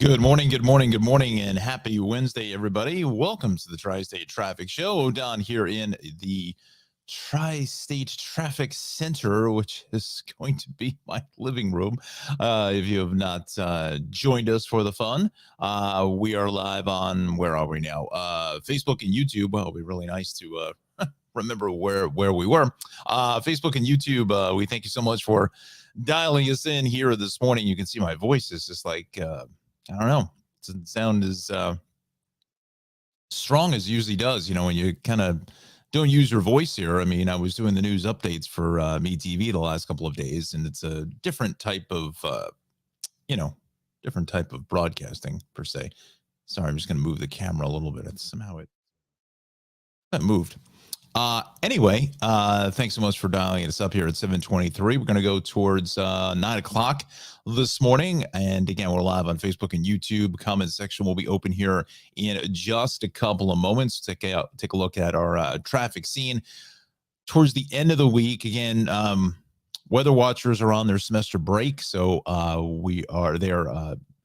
Good morning, good morning, good morning, and happy Wednesday, everybody. Welcome to the Tri-State Traffic Show down here in the Tri-State Traffic Center, which is going to be my living room. If you have not joined us for the fun, we are live on, where are we now? Facebook and YouTube. Well, it'll be really nice to remember where we were. Facebook and YouTube, we thank you so much for dialing us in here this morning. You can see my voice is just like... I don't know. It doesn't sound as strong as it usually does, when you kind of don't use your voice here. I mean, I was doing the news updates for MeTV the last couple of days, and it's a different type of, different type of broadcasting per se. Sorry, I'm just going to move the camera a little bit. It's somehow it moved. Anyway, thanks so much for dialing us up here at 7:23. We're going to go towards 9 o'clock this morning. And again, we're live on Facebook and YouTube. Comment section will be open here in just a couple of moments. Take a look at our traffic scene towards the end of the week. Again, weather watchers are on their semester break. So they're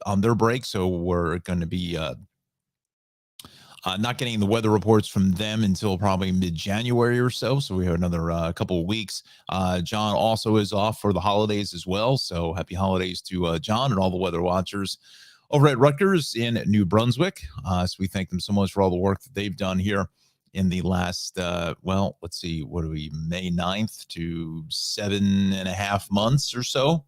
on their break. So we're going to be not getting the weather reports from them until probably mid-January or so. So we have another couple of weeks. John also is off for the holidays as well. So happy holidays to John and all the weather watchers over at Rutgers in New Brunswick. So we thank them so much for all the work that they've done here in the last, let's see, what are we, May 9th to 7.5 months or so,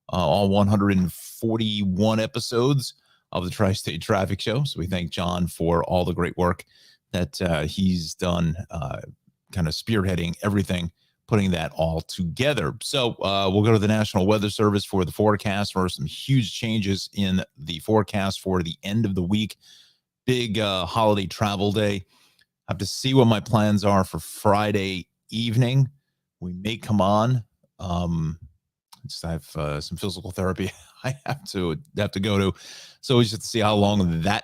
all 141 episodes of the Tri-State Traffic Show. So we thank John for all the great work that he's done, kind of spearheading everything, putting that all together. So we'll go to the National Weather Service for the forecast for some huge changes in the forecast for the end of the week. Big holiday travel day. I have to see what my plans are for Friday evening. We may come on. I have some physical therapy I have to go to. So we just have to see how long that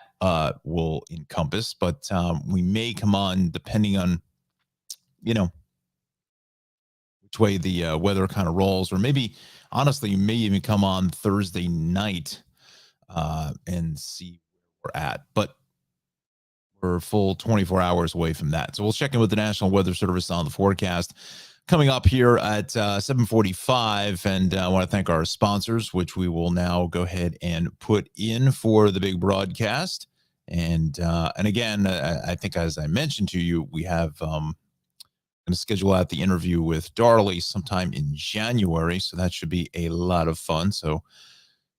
will encompass. But we may come on depending on, which way the weather kind of rolls. Or maybe, honestly, you may even come on Thursday night and see where we're at. But we're full 24 hours away from that. So we'll check in with the National Weather Service on the forecast coming up here at 7:45. And I want to thank our sponsors, which we will now go ahead and put in for the big broadcast. And again, I think, as I mentioned to you, we have going to schedule out the interview with Darley sometime in January. So that should be a lot of fun. So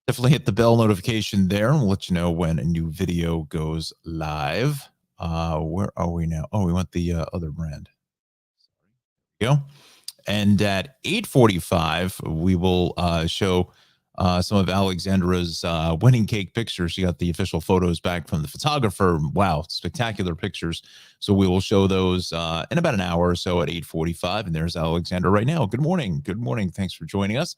definitely hit the bell notification there, and we'll let you know when a new video goes live. Where are we now? Oh, we want the other brand. Go. And at 8:45, we will show some of Alexandra's wedding cake pictures. She got the official photos back from the photographer. Wow, spectacular pictures. So we will show those in about an hour or so at 8:45. And there's Alexandra right now. Good morning. Good morning. Thanks for joining us.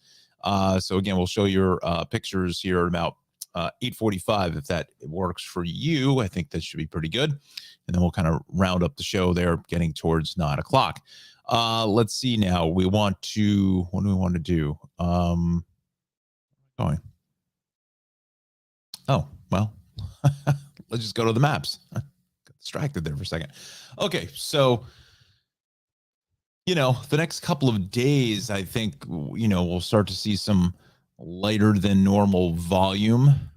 So again, we'll show your pictures here at about 8:45. If that works for you, I think that should be pretty good. And then we'll kind of round up the show there, getting towards 9 o'clock. Let's see now. What do we want to do? Going. Oh, well, let's just go to the maps. Got distracted there for a second. Okay, so, the next couple of days, I think, we'll start to see some lighter than normal volume.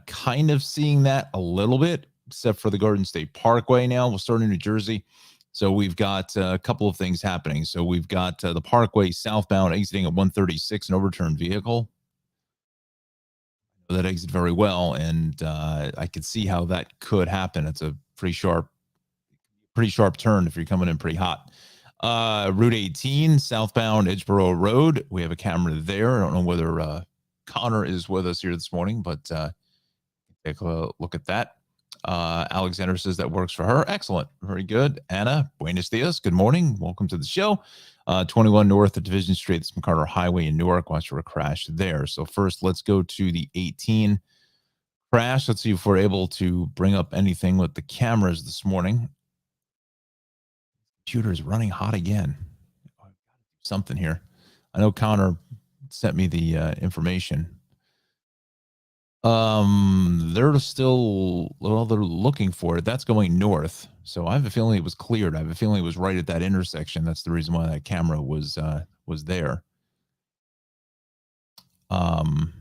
Kind of seeing that a little bit, except for the Garden State Parkway now. We'll start in New Jersey. So we've got a couple of things happening. So we've got the Parkway southbound exiting at 136, an overturned vehicle. That exit very well, and I could see how that could happen. It's a pretty sharp turn if you're coming in pretty hot. Route 18, southbound Edgeboro Road. We have a camera there. I don't know whether Connor is with us here this morning, but take a look at that. Alexander says that works for her. Excellent. Very good. Anna, buenos dias. Good morning. Welcome to the show. 21 north of Division Street, it's McCarter Highway in Newark. Watch for a crash there. So first, let's go to the 18 crash. Let's see if we're able to bring up anything with the cameras this morning. Computer is running hot again. Something here. I know Connor sent me the information. They're still, well, they're looking for it. That's going north. So I have a feeling it was cleared. I have a feeling it was right at that intersection. That's the reason why that camera was there. Um,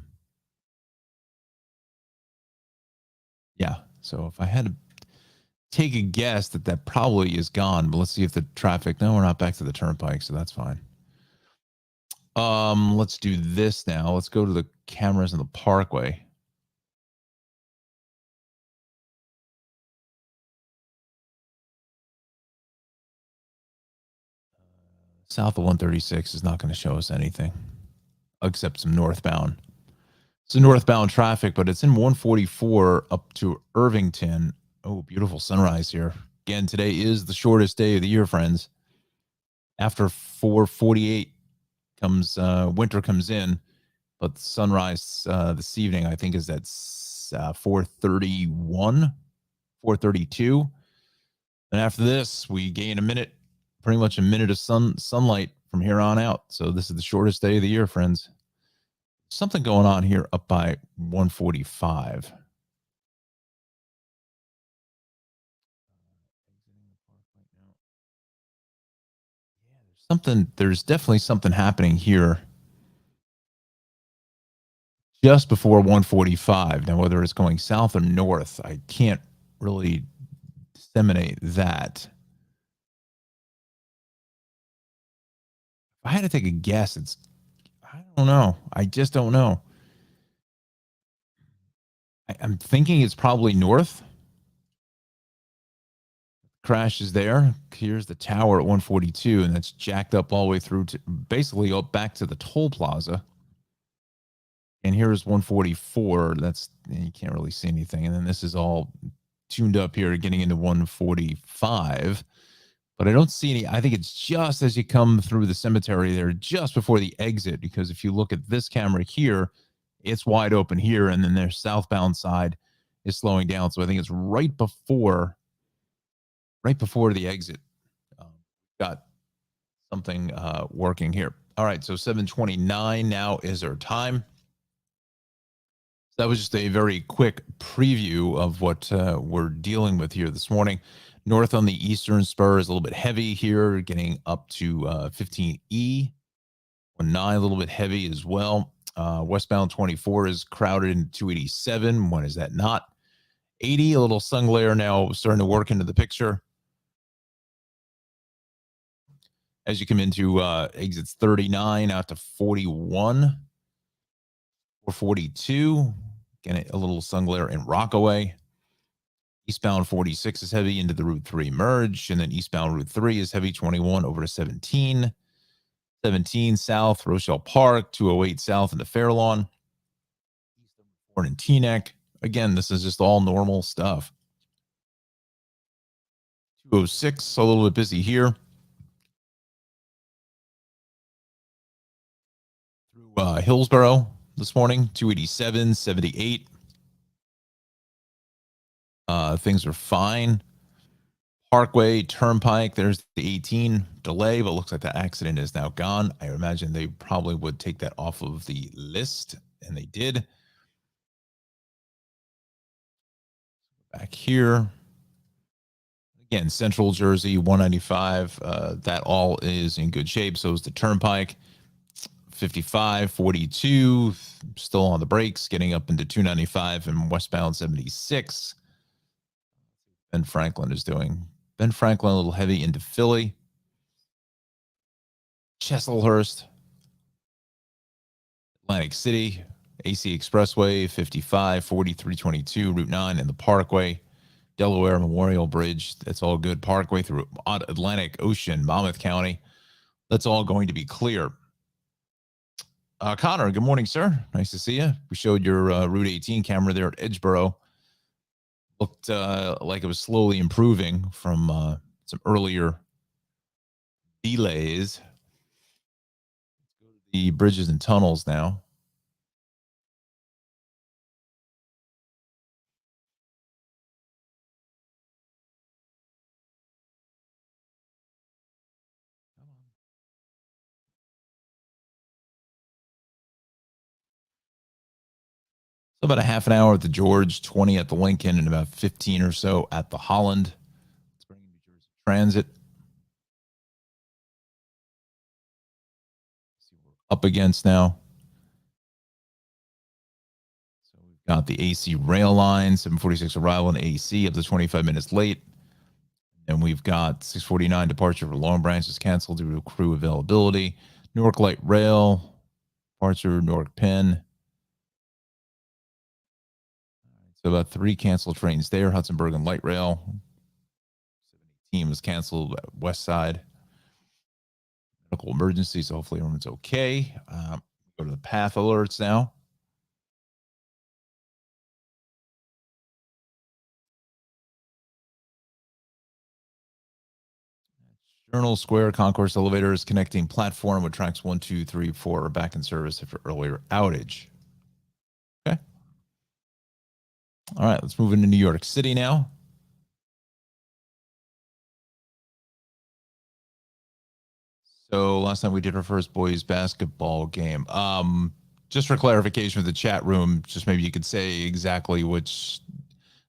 yeah. So if I had to take a guess that probably is gone, but let's see if the traffic. No, we're not back to the turnpike, so that's fine. Let's do this now. Let's go to the cameras in the parkway. South of 136 is not going to show us anything except some northbound. It's a northbound traffic, but it's in 144 up to Irvington. Oh, beautiful sunrise here. Again, today is the shortest day of the year, friends. After 4:48 comes winter comes in, but the sunrise this evening I think is at 4:31, 4:32. And after this, we gain a minute, pretty much a minute of sunlight from here on out. So this is the shortest day of the year, friends. Something going on here up by 145. There's definitely something happening here just before 145. Now, whether it's going south or north, I can't really disseminate that. If I had to take a guess, I don't know. I just don't know. I'm thinking it's probably north. Crash is there. Here's the tower at 142, and that's jacked up all the way through to basically up back to the toll plaza. And here's 144. That's, you can't really see anything. And then this is all tuned up here, getting into 145. But I don't see any. I think it's just as you come through the cemetery there, just before the exit. Because if you look at this camera here, it's wide open here, and then their southbound side is slowing down. So I think it's right before the exit. Got something working here. All right, so 7:29 now is our time. That was just a very quick preview of what we're dealing with here this morning. North on the eastern spur is a little bit heavy here, getting up to 15E. 9, a little bit heavy as well. Westbound 24 is crowded in 287. When is that not? 80, a little sun glare now starting to work into the picture. As you come into exits 39 out to 41 or 42, getting a little sun glare in Rockaway. Eastbound 46 is heavy into the Route 3 merge, and then eastbound Route 3 is heavy 21 over to 17. 17 south, Rochelle Park, 208 south into Fairlawn, Ford and Teaneck. Again, this is just all normal stuff. 206, a little bit busy here. Through Hillsboro this morning, 287, 78. Things are fine. Parkway, Turnpike, there's the 18 delay, but looks like the accident is now gone. I imagine they probably would take that off of the list, and they did. Back here, again, Central Jersey, 195, that all is in good shape. So is the Turnpike. 55, 42, still on the brakes, getting up into 295 and westbound 76. Ben Franklin is doing. Ben Franklin a little heavy into Philly. Chesilhurst, Atlantic City, AC Expressway, 55, 4322, Route 9, and the Parkway. Delaware Memorial Bridge, that's all good. Parkway through Atlantic Ocean, Monmouth County. That's all going to be clear. Connor, good morning, sir. Nice to see you. We showed your Route 18 camera there at Edgeboro. Looked like it was slowly improving from some earlier delays. Let's go to the bridges and tunnels now. About a half an hour at the George, 20 at the Lincoln, and about 15 or so at the Holland. Let's bring New Jersey Transit. See what we're up against now. So we've got the AC rail line, 746 arrival in AC up to 25 minutes late. And we've got 649 departure for Long Branch is canceled due to crew availability. Newark Light Rail, departure Newark Penn. So about 3 canceled trains there. Hudson Bergen Light Rail. 718 was canceled west side. Medical emergency, so hopefully everyone's okay. Go to the path alerts now. Journal Square Concourse elevators connecting platform with tracks 1, 2, 3, 4 are back in service after earlier outage. Okay. All right, let's move into New York City now. So last time we did our first boys basketball game. Just for clarification with the chat room, just maybe you could say exactly which.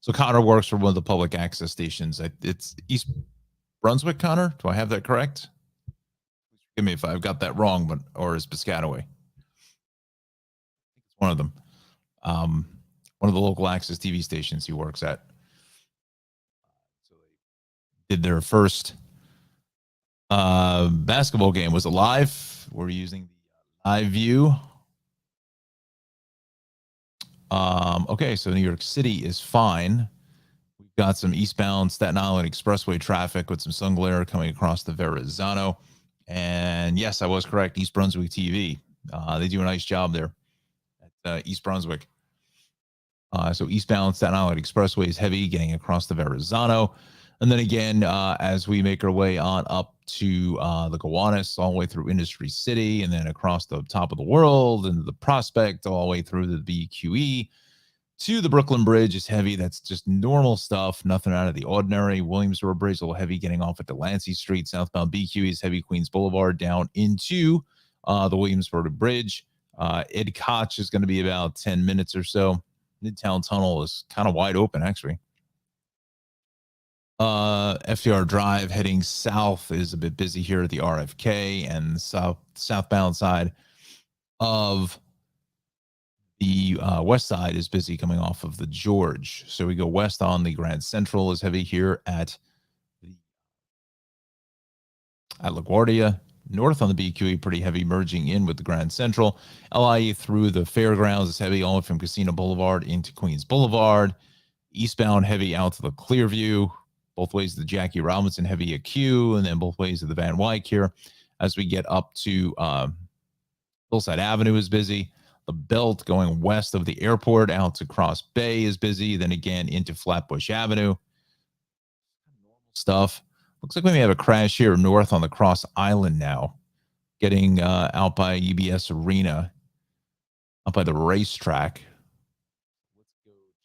So Connor works for one of the public access stations. It's East Brunswick, Connor. Do I have that correct? Forgive me if I've got that wrong, but or is Piscataway? It's one of them. One of the local access TV stations he works at. So they did their first basketball game. Was it live? We're using the live view. Okay, so New York City is fine. We've got some eastbound Staten Island Expressway traffic with some sun glare coming across the Verrazano. And yes, I was correct. East Brunswick TV. They do a nice job there at East Brunswick. So eastbound Staten Island Expressway is heavy getting across the Verrazano. And then again, as we make our way on up to the Gowanus, all the way through Industry City, and then across the top of the world and the Prospect, all the way through the BQE to the Brooklyn Bridge is heavy. That's just normal stuff, nothing out of the ordinary. Williamsburg Bridge, a little heavy getting off at Delancey Street. Southbound BQE is heavy Queens Boulevard down into the Williamsburg Bridge. Ed Koch is going to be about 10 minutes or so. Midtown Tunnel is kind of wide open, actually. FDR Drive heading south is a bit busy here at the RFK, and southbound side of the west side is busy coming off of the George. So we go west on the Grand Central is heavy here at LaGuardia. North on the BQE, pretty heavy merging in with the Grand Central. LIE through the fairgrounds is heavy, all from Casino Boulevard into Queens Boulevard. Eastbound heavy out to the Clearview. Both ways of the Jackie Robinson heavy at Q, and then both ways of the Van Wyck here. As we get up to Hillside Avenue is busy. The belt going west of the airport out to Cross Bay is busy. Then again into Flatbush Avenue. Normal stuff. Looks like we may have a crash here north on the Cross Island now. Getting out by UBS Arena. Up by the racetrack.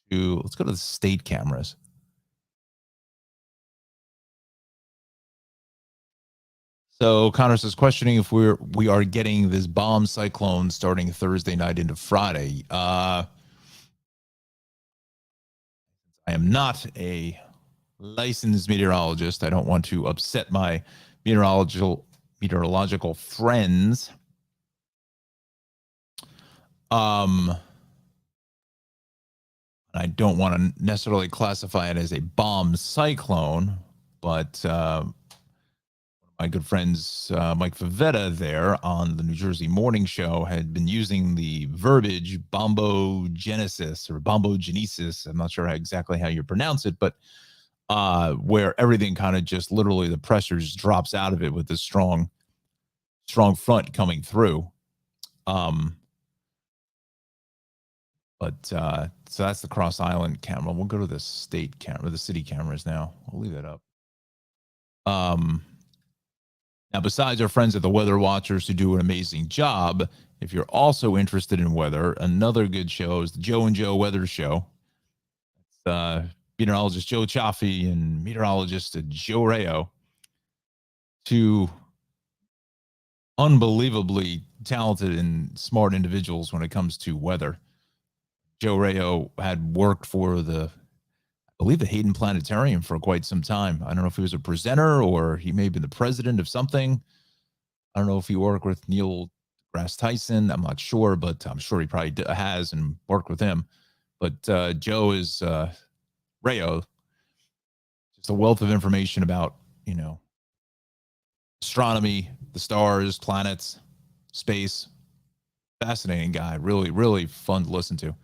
Let's go to the state cameras. So Connor says, questioning if we are getting this bomb cyclone starting Thursday night into Friday. I am not a licensed meteorologist. I don't want to upset my meteorological friends. I don't want to necessarily classify it as a bomb cyclone, but my good friends Mike Favetta there on the New Jersey Morning Show had been using the verbiage bombogenesis or bombogenesis. I'm not sure exactly how you pronounce it, but where everything kind of just literally the pressure just drops out of it with this strong front coming through. But so that's the Cross Island camera. We'll go to the state camera, the city cameras now. I'll leave that up. Now, besides our friends at the Weather Watchers who do an amazing job, if you're also interested in weather, another good show is the Joe and Joe Weather Show. It's meteorologist Joe Chaffee and meteorologist Joe Rayo. Two unbelievably talented and smart individuals when it comes to weather. Joe Rayo had worked for I believe, the Hayden Planetarium for quite some time. I don't know if he was a presenter or he may have been the president of something. I don't know if he worked with Neil deGrasse Tyson. I'm not sure, but I'm sure he probably has and worked with him. But Joe is Rayo, just a wealth of information about, astronomy, the stars, planets, space. Fascinating guy. Really, really fun to listen to.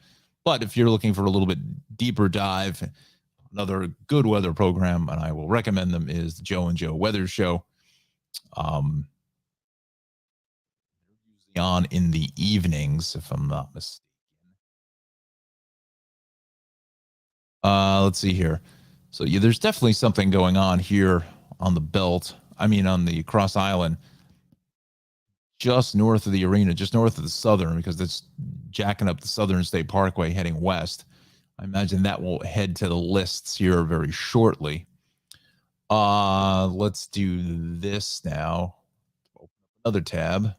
But if you're looking for a little bit deeper dive, another good weather program, and I will recommend them, is the Joe and Joe Weather Show. Um, on in the evenings, if I'm not mistaken. Let's see here. So yeah, there's definitely something going on here on the belt. I mean, on the Cross Island, just north of the arena, just north of the Southern, because it's jacking up the Southern State Parkway heading west. I imagine that will head to the lists here very shortly. Let's do this now. Open up another tab.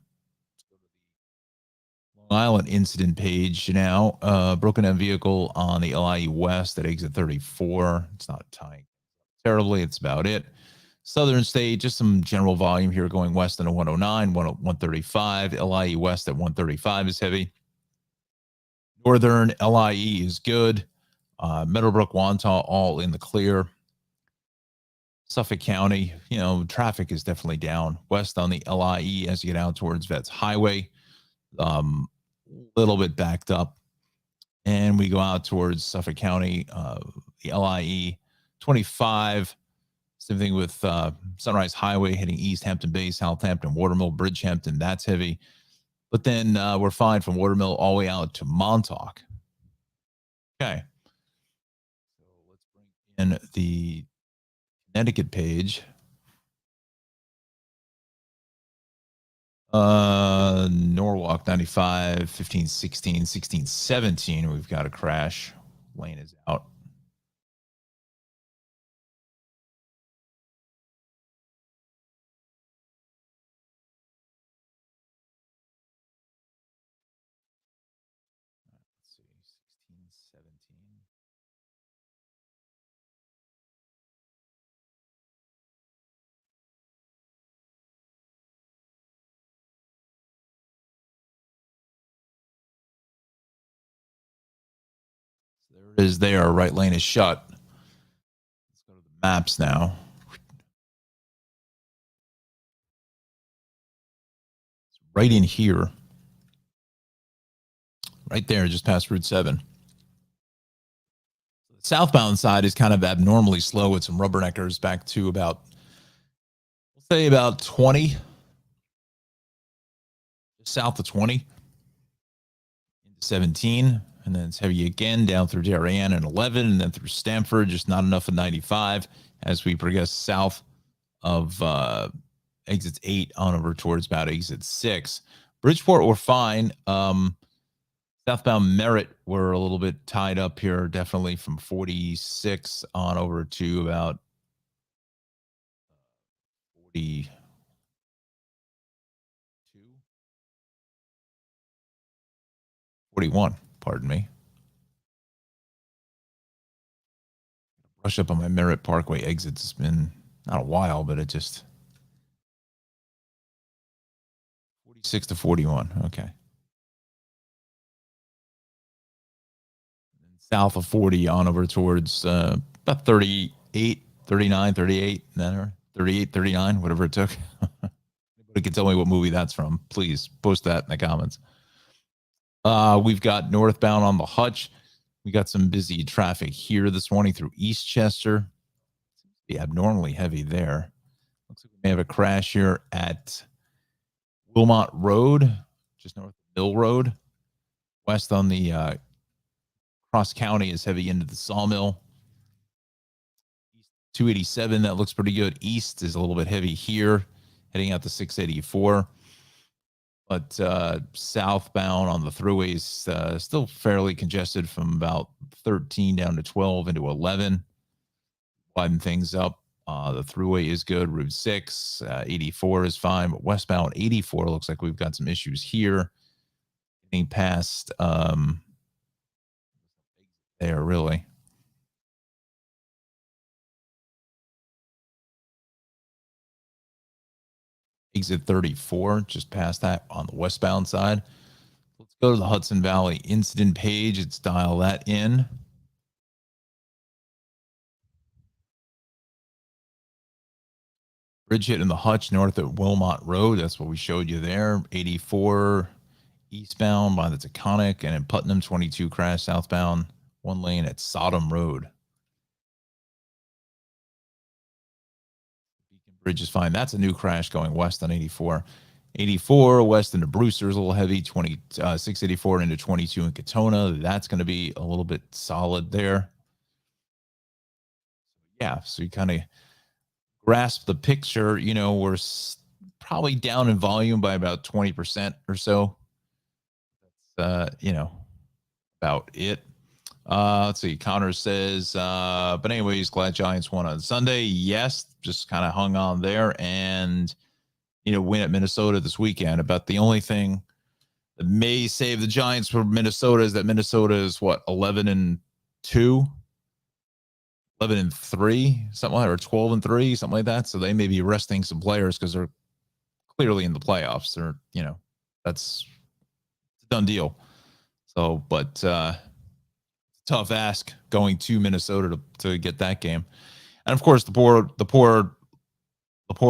Long Island incident page now. Broken down vehicle on the LIE West at exit 34. It's not tying terribly. It's about it. Southern State, just some general volume here going west on a 109, 135. LIE West at 135 is heavy. Northern LIE is good. Meadowbrook, Wantagh, all in the clear. Suffolk County, traffic is definitely down. West on the LIE as you get out towards Vets Highway. Little bit backed up. And we go out towards Suffolk County, the LIE 25. Same thing with Sunrise Highway heading East Hampton Bay, Southampton, Watermill, Bridgehampton. That's heavy. But then we're fine from Watermill all the way out to Montauk. Okay. So let's bring in the Connecticut page. Norwalk 95, 15, 16, 16, 17. We've got a crash. Lane is out. Let's see, 16, 17. There it is there. Right lane is shut. Let's go to the maps now. It's right in here. Right there, just past Route 7. The southbound side is kind of abnormally slow with some rubberneckers back to about, we'll say about 20. South of 20. Into 17. And then it's heavy again down through Darien and 11, and then through Stamford, just not enough of 95 as we progress south of exit 8 on over towards about exit 6. Bridgeport, we're fine. Southbound Merritt, we're a little bit tied up here, definitely from 46 on over to about 42. 41, pardon me. Brush up on my Merritt Parkway exits. It's been not a while, but it just 46 to 41. Okay. South of 40 on over towards about 38, 39, 38, 38, 39, whatever it took. Anybody can tell me what movie that's from, please post that in the comments. We've got northbound on the Hutch. We got some busy traffic here this morning through Eastchester. Be abnormally heavy there. Looks like we may have a crash here at Wilmot Road, just north of Mill Road. West on the Cross County is heavy into the Sawmill. 287, that looks pretty good. East is a little bit heavy here, heading out to 684. But southbound on the thruways, still fairly congested from about 13 down to 12 into 11. Widen things up. The thruway is good. Route 6, 84 is fine. But westbound 84 looks like we've got some issues here. Getting past there, really. Exit 34, just past that on the westbound side. Let's go to the Hudson Valley incident page. Let's dial that in. Bridge hit in the Hutch north at Wilmot Road. That's what we showed you there. 84 eastbound by the Taconic, and in Putnam, 22 crash southbound, one lane at Sodom Road. Beacon Bridge is fine. That's a new crash going west on 84. 84 west into Brewster's a little heavy. 684 into 22 in Katona. That's going to be a little bit solid there. Yeah, so you kind of grasp the picture. You know, we're probably down in volume by about 20% or so. That's, you know, about it. Let's see. Connor says, but anyways, glad Giants won on Sunday. Yes, just kind of hung on there and, you know, win at Minnesota this weekend. About the only thing that may save the Giants from Minnesota is that Minnesota is what, 11-2, 11-3, something like that, or 12-3, something like that. So they may be resting some players because they're clearly in the playoffs. They're, you know, that's a done deal. So, but tough ask going to Minnesota to get that game. And of course, the poor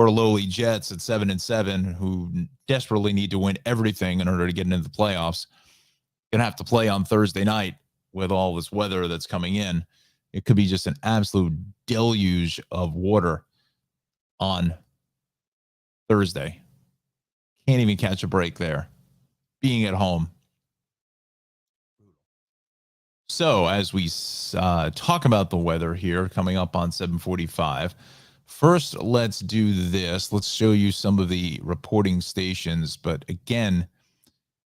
lowly Jets at 7-7, who desperately need to win everything in order to get into the playoffs, gonna have to play on Thursday night with all this weather that's coming in. It could be just an absolute deluge of water on Thursday. Can't even catch a break there. Being at home. So as we talk about the weather here coming up on 7:45, first let's do this. Let's show you some of the reporting stations. But again,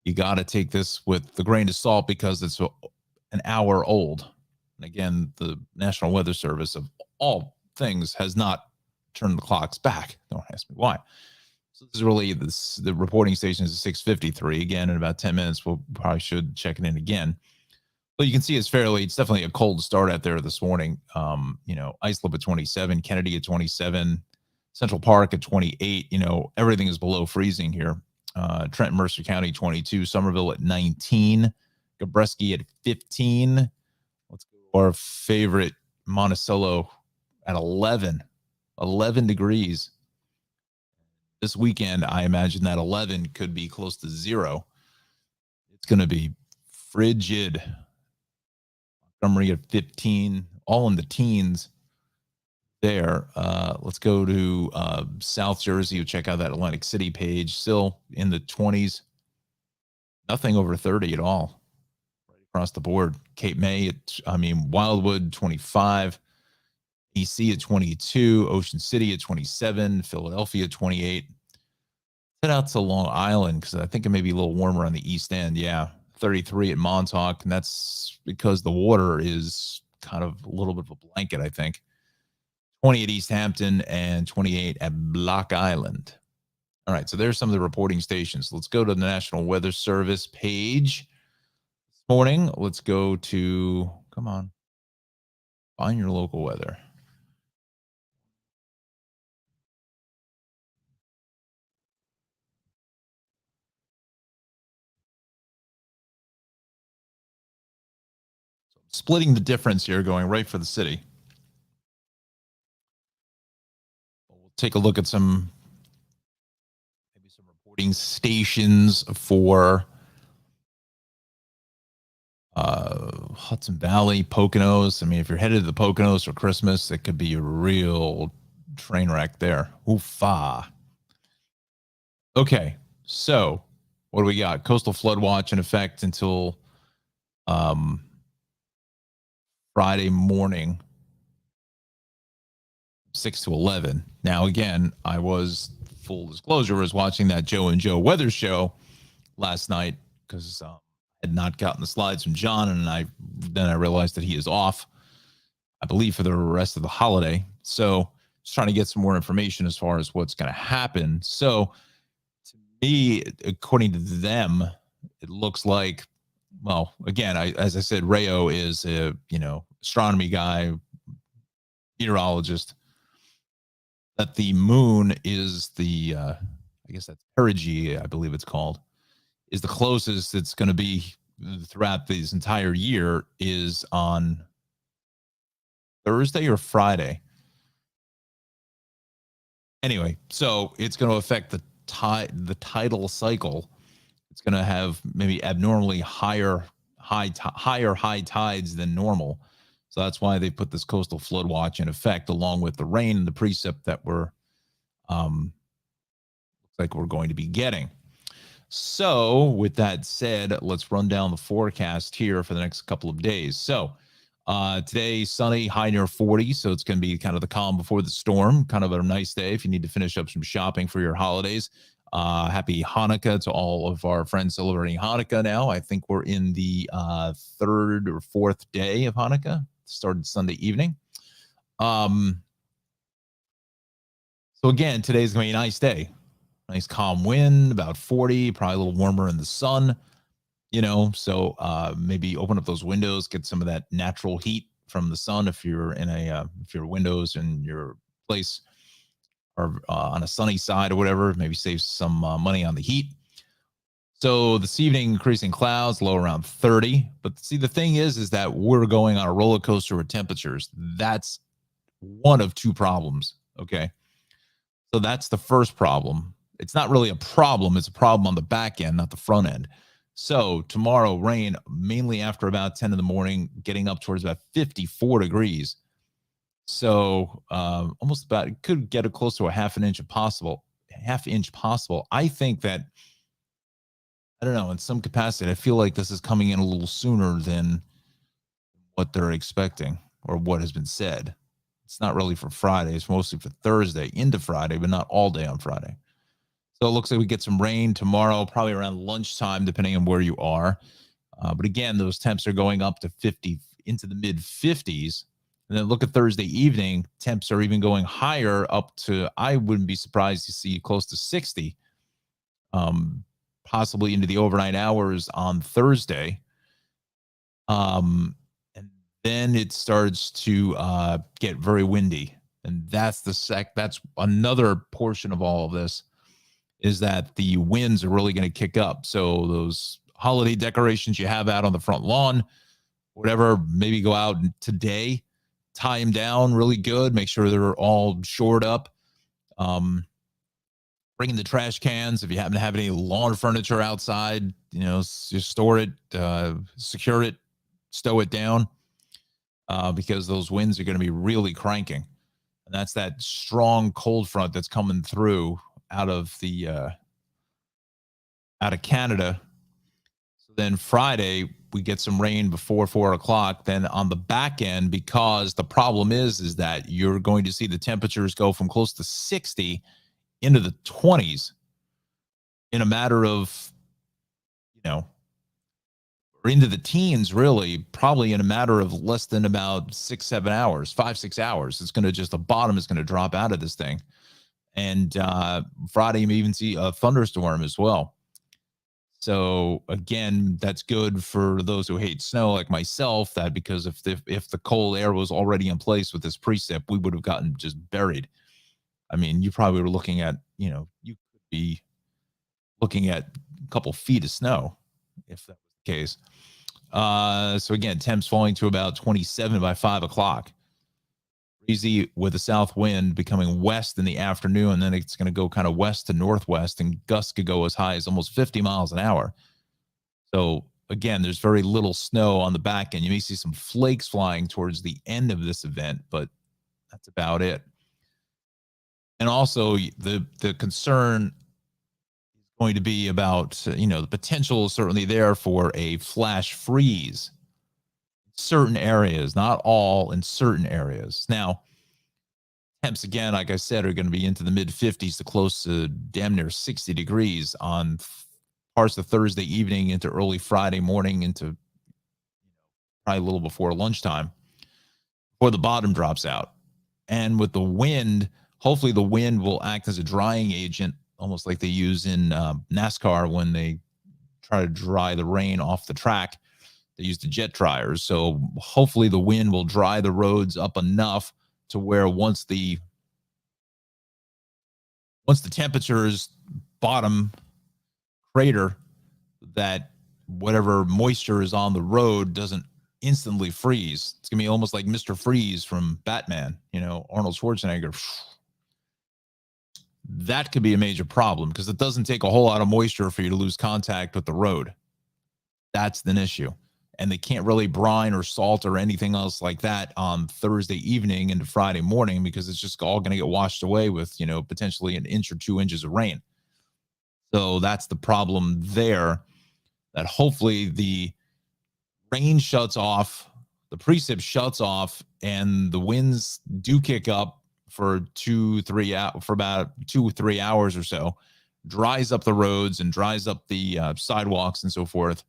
you got to take this with the grain of salt because it's an hour old. And again, the National Weather Service, of all things, has not turned the clocks back. Don't ask me why. So this is really the reporting station is 6:53. Again, in about 10 minutes, we'll probably should check it in again. But you can see it's definitely a cold start out there this morning. You know, Islip at 27, Kennedy at 27, Central Park at 28. You know, everything is below freezing here. Trenton, Mercer County, 22, Somerville at 19, Gabreski at 15. Let's go to our favorite Monticello at 11 degrees. This weekend, I imagine that 11 could be close to 0. It's going to be frigid. Montgomery at 15, all in the teens there. Let's go to South Jersey. You check out that Atlantic City page. Still in the 20s. Nothing over 30 at all. Right across the board. Cape May, Wildwood, 25. EC at 22. Ocean City at 27. Philadelphia, 28. Head out to Long Island because I think it may be a little warmer on the East End. Yeah. 33 at Montauk, and that's because the water is kind of a little bit of a blanket, I think. 20 at East Hampton and 28 at Block Island. All right, so there's some of the reporting stations. Let's go to the National Weather Service page this morning. Let's go to, come on, find your local weather. So splitting the difference here, going right for the city. We'll take a look at some reporting stations for Hudson Valley, Poconos. I mean, if you're headed to the Poconos for Christmas, it could be a real train wreck there. Oofa. Okay, so what do we got? Coastal flood watch in effect until Friday morning, 6 to 11. Now, again, I was, full disclosure, was watching that Joe and Joe weather show last night because I had not gotten the slides from John, and then I realized that he is off, I believe, for the rest of the holiday. So just trying to get some more information as far as what's going to happen. So to me, according to them, it looks like well, again, as I said, Rayo is a, astronomy guy, meteorologist, that the moon is I guess that's perigee, I believe it's called, is the closest it's going to be throughout this entire year is on Thursday or Friday. Anyway, so it's going to affect the tidal cycle. It's going to have maybe abnormally higher high tides than normal. So that's why they put this coastal flood watch in effect, along with the rain and the precip that we're looks like we're going to be getting. So with that said, let's run down the forecast here for the next couple of days. So today, sunny, high near 40. So it's going to be kind of the calm before the storm, kind of a nice day if you need to finish up some shopping for your holidays. Happy Hanukkah to all of our friends celebrating Hanukkah now. I think we're in the third or fourth day of Hanukkah. Started Sunday evening. So again, today's going to be a nice day. Nice calm wind, about 40, probably a little warmer in the sun. So maybe open up those windows, get some of that natural heat from the sun if you're in if your windows in your place are on a sunny side or whatever, maybe save some money on the heat. So this evening, increasing clouds, low around 30. But see, the thing is that we're going on a roller coaster with temperatures. That's one of two problems, okay? So that's the first problem. It's not really a problem. It's a problem on the back end, not the front end. So tomorrow, rain mainly after about 10 in the morning, getting up towards about 54 degrees. So almost about, it could get close to a half inch possible. I think that, I don't know, in some capacity, I feel like this is coming in a little sooner than what they're expecting or what has been said. It's not really for Friday. It's mostly for Thursday into Friday, but not all day on Friday. So it looks like we get some rain tomorrow, probably around lunchtime, depending on where you are. But again, those temps are going up to 50 into the mid 50s. And then look at Thursday evening, temps are even going higher up to, I wouldn't be surprised to see close to 60, possibly into the overnight hours on Thursday. And then it starts to get very windy. And that's that's another portion of all of this, is that the winds are really going to kick up. So those holiday decorations you have out on the front lawn, whatever, maybe go out today, tie them down really good, make sure they're all shored up. Bring in the trash cans. If you happen to have any lawn furniture outside, just store it, secure it, stow it down, because those winds are going to be really cranking. And that's that strong cold front that's coming through out of Canada. So then Friday we get some rain before 4 o'clock. Then on the back end, because the problem is that you're going to see the temperatures go from close to 60 into the 20s in a matter of, or into the teens, really, probably in a matter of less than about 6-7 hours, 5-6 hours. It's going to just, the bottom is going to drop out of this thing. And Friday, you may even see a thunderstorm as well. So again, that's good for those who hate snow like myself, that because if the cold air was already in place with this precip, we would have gotten just buried. I mean, you probably were looking at, you could be looking at a couple feet of snow if that was the case. So again, temps falling to about 27 by 5 o'clock. Breezy with a south wind becoming west in the afternoon, and then it's going to go kind of west to northwest, and gusts could go as high as almost 50 miles an hour. So again, there's very little snow on the back end. You may see some flakes flying towards the end of this event, but that's about it. And also the concern is going to be about, the potential is certainly there for a flash freeze. Certain areas, not all, in certain areas. Now, temps again, like I said, are going to be into the mid 50s to close to damn near 60 degrees on parts of Thursday evening into early Friday morning, into probably a little before lunchtime, before the bottom drops out. And with the wind, hopefully the wind will act as a drying agent, almost like they use in NASCAR when they try to dry the rain off the track. They use the jet dryers. So hopefully the wind will dry the roads up enough to where once the temperatures bottom crater, that whatever moisture is on the road doesn't instantly freeze. It's gonna be almost like Mr. Freeze from Batman, Arnold Schwarzenegger. That could be a major problem because it doesn't take a whole lot of moisture for you to lose contact with the road. That's an issue. And they can't really brine or salt or anything else like that on Thursday evening into Friday morning because it's just all going to get washed away with, potentially an inch or 2 inches of rain. So that's the problem there, that hopefully the rain shuts off, the precip shuts off, and the winds do kick up for about 2-3 hours or so, dries up the roads and dries up the sidewalks and so forth.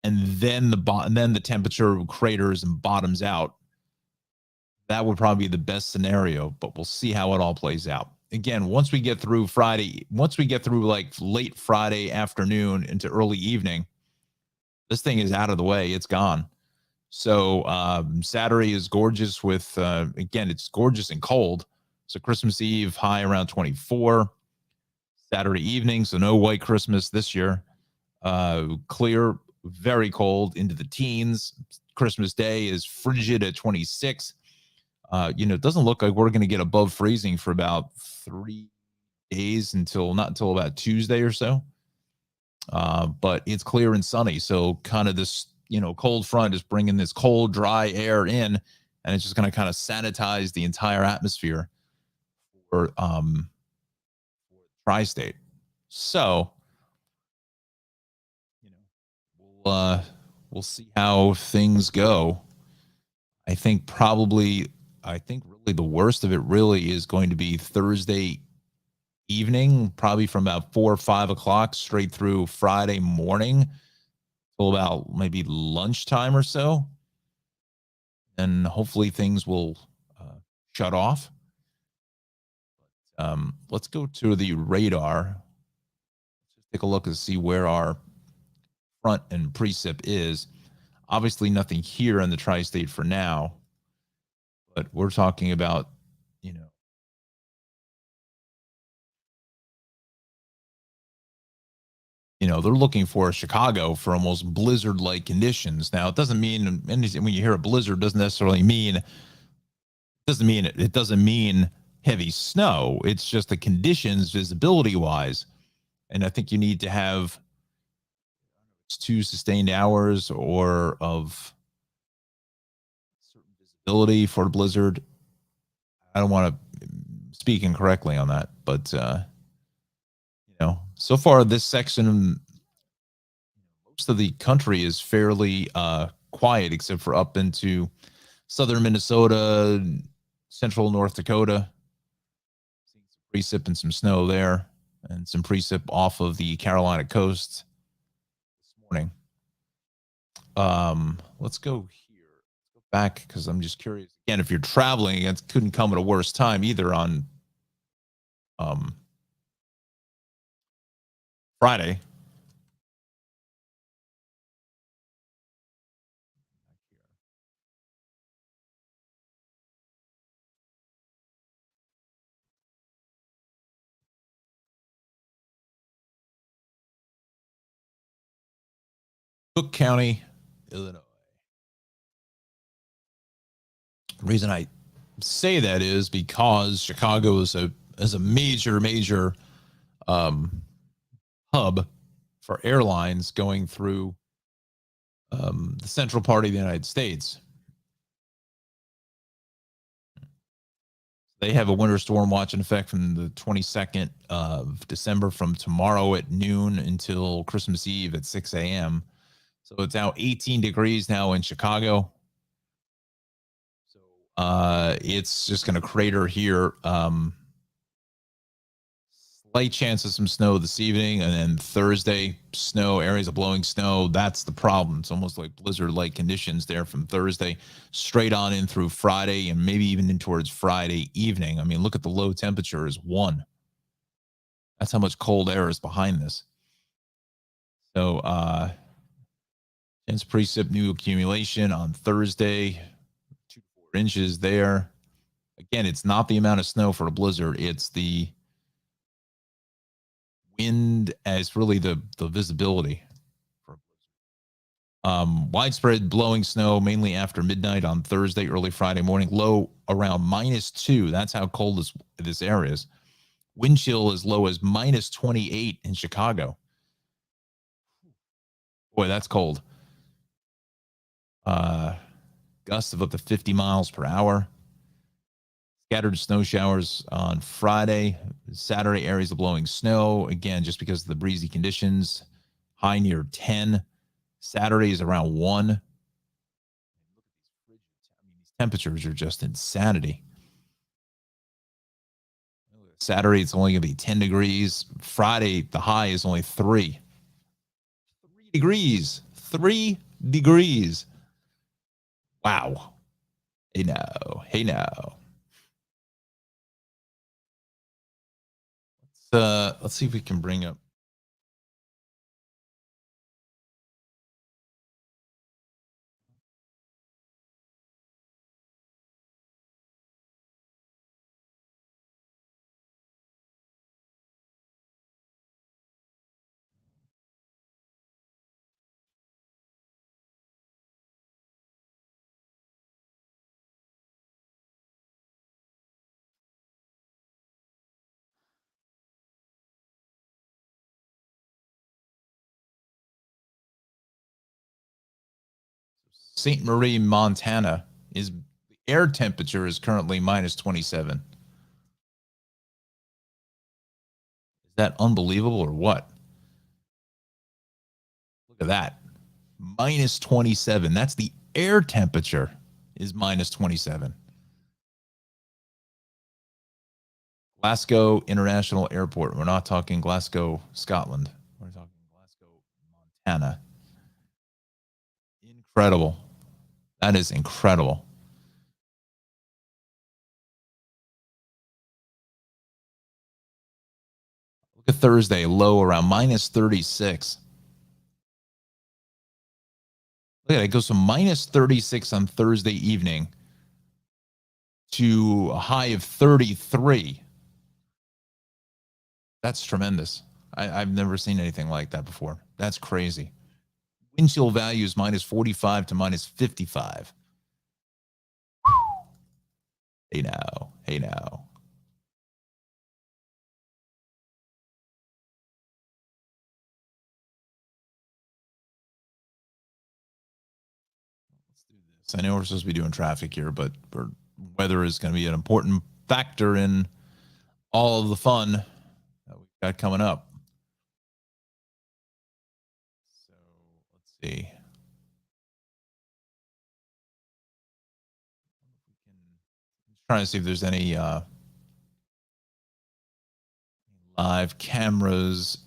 And then the temperature craters and bottoms out. That would probably be the best scenario, but we'll see how it all plays out. Again, once we get through like late Friday afternoon into early evening, this thing is out of the way. It's gone. So Saturday is gorgeous with, again, it's gorgeous and cold. So Christmas Eve, high around 24. Saturday evening, so no white Christmas this year. Clear, very cold into the teens. Christmas Day is frigid at 26. It doesn't look like we're going to get above freezing for about 3 days not until about Tuesday or so. But it's clear and sunny. So kind of this, cold front is bringing this cold, dry air in, and it's just going to kind of sanitize the entire atmosphere for tri-state. So, we'll see how things go. I think really the worst of it really is going to be Thursday evening, probably from about 4 or 5 o'clock straight through Friday morning till about maybe lunchtime or so. And hopefully things will shut off. Let's go to the radar. Let's take a look and see where our front and precip is. Obviously nothing here in the tri-state for now, but we're talking about, they're looking for Chicago for almost blizzard-like conditions. Now, it doesn't mean anything. When you hear a blizzard, doesn't necessarily mean it doesn't mean heavy snow. It's just the conditions visibility-wise. And I think you need to have 2 sustained hours or of certain visibility for a blizzard. I don't want to speak incorrectly on that, but so far this section, most of the country is fairly quiet, except for up into southern Minnesota, central North Dakota. Precip and some snow there, and some precip off of the Carolina coast this morning. Let's go here. Let's go back because I'm just curious. Again, if you're traveling, it couldn't come at a worse time either on Friday. Cook County, Illinois. The reason I say that is because Chicago is a major hub for airlines going through the central part of the United States. They have a winter storm watch in effect from the 22nd of December, from tomorrow at noon until Christmas Eve at 6 a.m. So it's now 18 degrees now in Chicago. So it's just going to crater here. Slight chance of some snow this evening, and then Thursday, snow, areas of blowing snow. That's the problem. It's almost like blizzard-like conditions there from Thursday straight on in through Friday, and maybe even in towards Friday evening. I mean, look at the low temperature is 1. That's how much cold air is behind this. So Against precip, new accumulation on Thursday, 2 to 4 inches there. Again, it's not the amount of snow for a blizzard. It's the wind as really the visibility. Widespread blowing snow, mainly after midnight on Thursday, early Friday morning. Low around -2. That's how cold this area is. Wind chill as low as -28 in Chicago. Boy, that's cold. Gusts of up to 50 miles per hour. Scattered snow showers on Friday. Saturday, areas of blowing snow. Again, just because of the breezy conditions. High near 10. Saturday is around 1. These temperatures are just insanity. Saturday, it's only going to be 10 degrees. Friday, the high is only 3. 3 degrees. 3 degrees. Wow. Hey, now. Hey, now. Let's see if we can bring up. St. Marie, Montana, is the air temperature is currently -27. Is that unbelievable or what? Look at that. -27. That's the air temperature is -27. Glasgow International Airport. We're not talking Glasgow, Scotland. We're talking Glasgow, Montana. Incredible. That is incredible. Look at Thursday, low around -36. Look at it. It goes from -36 on Thursday evening to a high of 33. That's tremendous. I've never seen anything like that before. That's crazy. Wind chill values -45 to -55. Hey now. Hey now. Let's do this. I know we're supposed to be doing traffic here, but weather is going to be an important factor in all of the fun that we've got coming up. So let's see. Trying to see if there's any live cameras.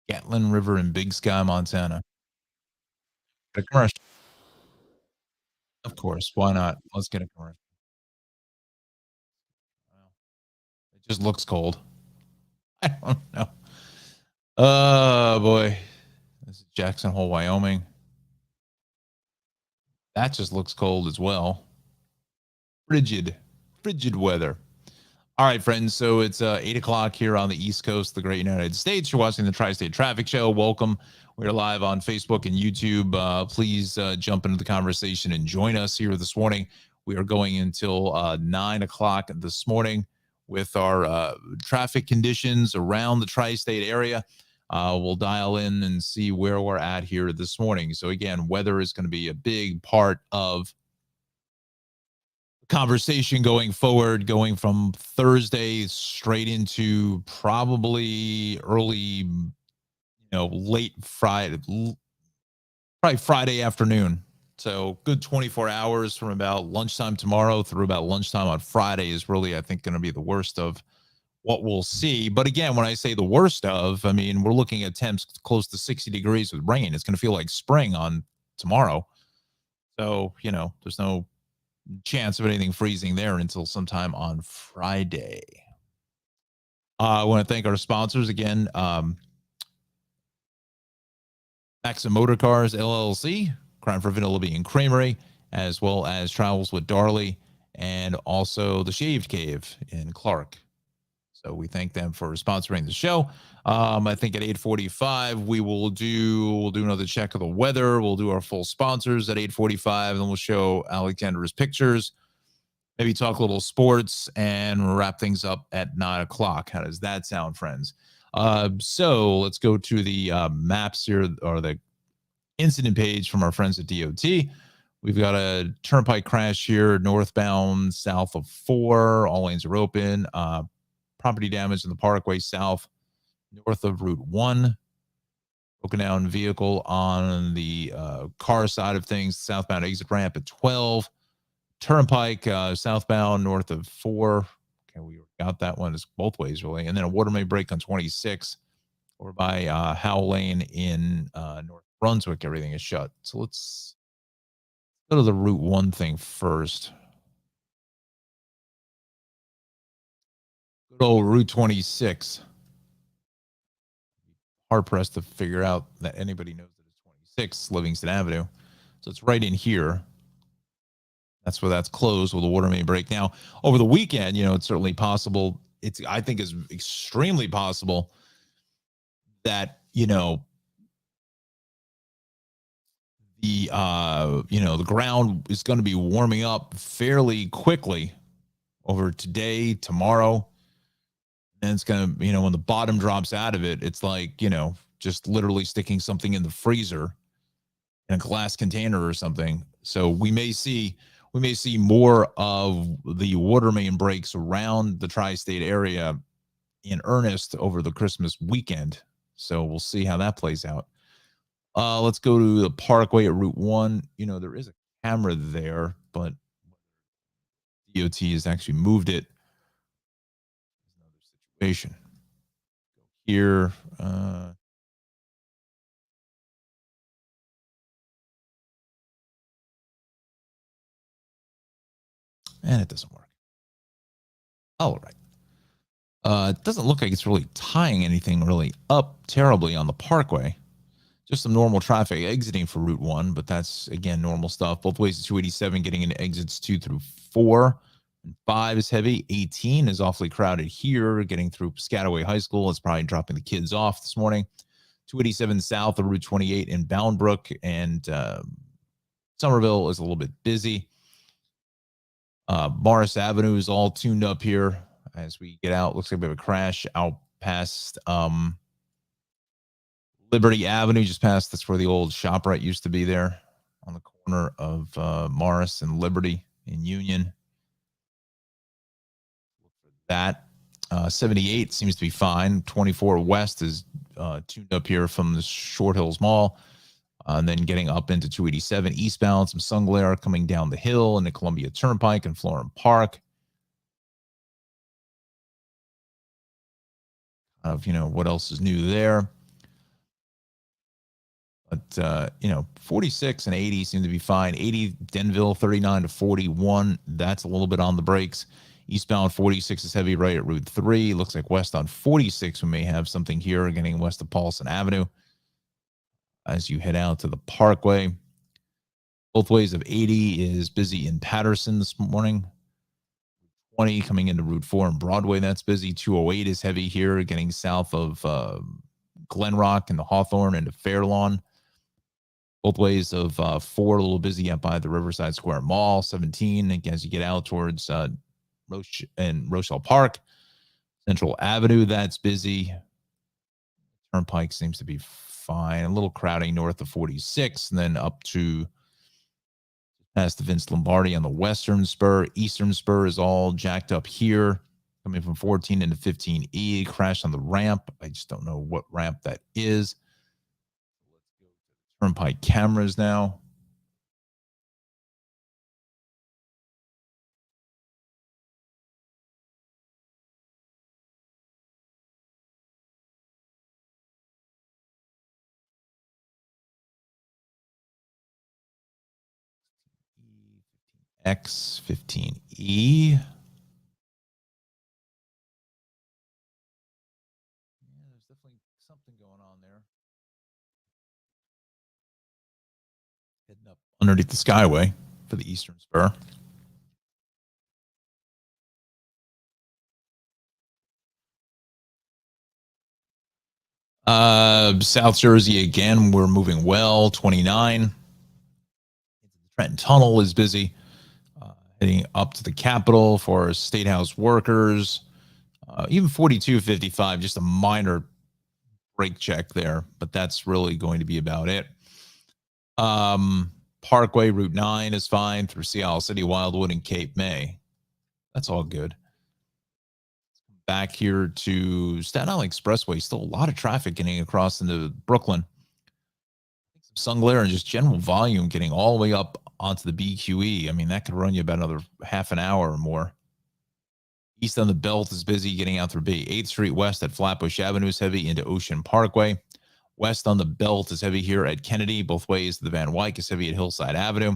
Gatlin River in Big Sky, Montana. A commercial. Of course. Why not? Let's get a commercial. Well, it just looks cold. I don't know. Oh boy. This is Jackson Hole, Wyoming. That just looks cold as well. Frigid weather. All right, friends. So it's 8 o'clock here on the East Coast, of the great United States. You're watching the Tri-State Traffic Show. Welcome. We're live on Facebook and YouTube. Please jump into the conversation and join us here this morning. We are going until 9 o'clock this morning with our traffic conditions around the tri-state area. We'll dial in and see where we're at here this morning. So again, weather is going to be a big part of conversation going forward, going from Thursday straight into probably early, late Friday, probably Friday afternoon. So good 24 hours from about lunchtime tomorrow through about lunchtime on Friday is really, I think, going to be the worst of what we'll see. But again, when I say the worst of, I mean, we're looking at temps close to 60 degrees with rain. It's going to feel like spring on tomorrow. So, there's no chance of anything freezing there until sometime on Friday. I want to thank our sponsors again. Maxim Motor Cars LLC, Cranford Vanilla Bean Creamery, as well as Travels with Darley, and also the Shaved Cave in Clark. So we thank them for sponsoring the show. I think at 8:45 we'll do another check of the weather. We'll do our full sponsors at 8:45, and then we'll show Alexander's pictures. Maybe talk a little sports and wrap things up at 9:00. How does that sound, friends? So let's go to the maps here, or the incident page from our friends at DOT. We've got a turnpike crash here, northbound, south of 4. All lanes are open. Property damage in the Parkway south, north of Route 1. Broken down vehicle on the car side of things, southbound exit ramp at 12. Turnpike southbound, north of 4. Okay, we got that one. It's both ways, really. And then a water main break on 26, or by Howell Lane in North Brunswick. Everything is shut. So let's go to the Route 1 thing first. Good old Route 26. Hard pressed to figure out that anybody knows that it's 26 Livingston Avenue. So it's right in here. That's where that's closed with a water main break. Now, over the weekend, it's certainly possible. I think is extremely possible that, the ground is going to be warming up fairly quickly over today, tomorrow. And it's going to, when the bottom drops out of it, it's like, just literally sticking something in the freezer in a glass container or something. So we may see more of the water main breaks around the tri-state area in earnest over the Christmas weekend. So we'll see how that plays out. Let's go to the Parkway at Route 1. There is a camera there, but DOT has actually moved it. Another situation here. And it doesn't work. All right. It doesn't look like it's really tying anything really up terribly on the Parkway. Just some normal traffic exiting for Route 1, but that's, again, normal stuff. Both ways to 287 getting into exits 2 through 4. And 5 is heavy. 18 is awfully crowded here, getting through Piscataway High School. It's probably dropping the kids off this morning. 287 south of Route 28 in Boundbrook, and Somerville is a little bit busy. Morris Avenue is all tuned up here as we get out. Looks like we have a crash out past Liberty Avenue, just past, that's where the old ShopRite used to be there, on the corner of Morris and Liberty in Union. That 78 seems to be fine. 24 West is tuned up here from the Short Hills Mall. And then getting up into 287 eastbound, some sun glare coming down the hill into Columbia Turnpike and Florham Park. What else is new there? But 46 and 80 seem to be fine. 80 Denville, 39 to 41. That's a little bit on the brakes. Eastbound 46 is heavy right at Route 3. Looks like west on 46 we may have something here, getting west of Paulson Avenue as you head out to the Parkway. Both ways of 80 is busy in Patterson this morning. 20 coming into Route 4 and Broadway, that's busy. 208 is heavy here, getting south of Glen Rock and the Hawthorne into Fairlawn. Both ways of 4, a little busy up by the Riverside Square Mall. 17, as you get out towards Rochelle Park. Central Avenue, that's busy. Turnpike seems to be fine. A little crowding north of 46, and then up to past the Vince Lombardi on the western spur. Eastern spur is all jacked up here, coming from 14 into 15E. Crash on the ramp. I just don't know what ramp that is. Let's go to Turnpike cameras now. X15E. Yeah, there's definitely something going on there. Heading up underneath the Skyway for the Eastern Spur. South Jersey again, we're moving well. 29. Trenton Tunnel is busy. Heading up to the Capitol for State House workers. Even 4255, just a minor brake check there, but that's really going to be about it. Parkway Route 9 is fine through Seattle City, Wildwood, and Cape May. That's all good. Back here to Staten Island Expressway, still a lot of traffic getting across into Brooklyn. Sun glare and just general volume getting all the way up onto the BQE. I mean, that could run you about another half an hour or more. East on the Belt is busy getting out through B. 8th Street West at Flatbush Avenue is heavy into Ocean Parkway. West on the Belt is heavy here at Kennedy. Both ways, the Van Wyck is heavy at Hillside Avenue.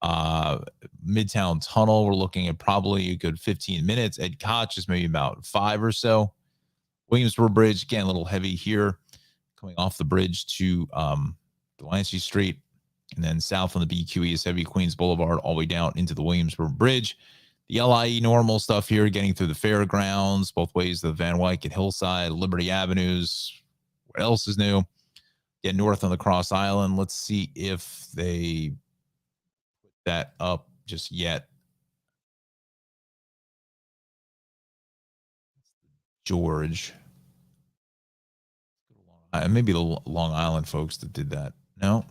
Midtown Tunnel, we're looking at probably a good 15 minutes. Ed Koch is maybe about 5 or so. Williamsburg Bridge, again, a little heavy here. Coming off the bridge to Delancey Street. And then south on the BQE is heavy Queens Boulevard all the way down into the Williamsburg Bridge. The LIE normal stuff here, getting through the fairgrounds, both ways, the Van Wyck and Hillside, Liberty Avenues. What else is new? Get north on the Cross Island. Let's see if they put that up just yet. George. Maybe the Long Island folks that did that. No.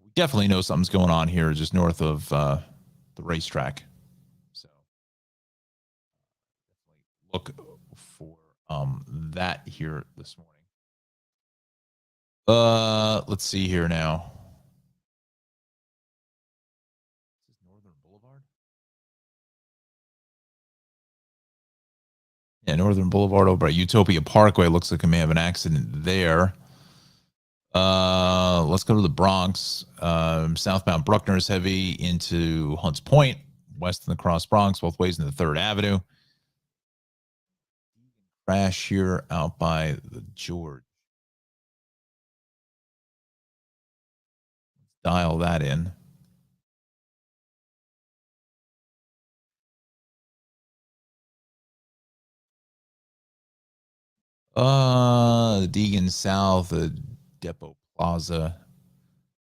We definitely know something's going on here just north of the racetrack. So look for that here this morning. Let's see here now. This is Northern Boulevard. Yeah, Northern Boulevard over at Utopia Parkway. Looks like I may have an accident there. Let's go to the Bronx. Southbound Bruckner is heavy into Hunts Point, west in the Cross Bronx, both ways into 3rd Avenue. Crash here out by the George. Let's dial that in. The Deegan South, the Depot Plaza.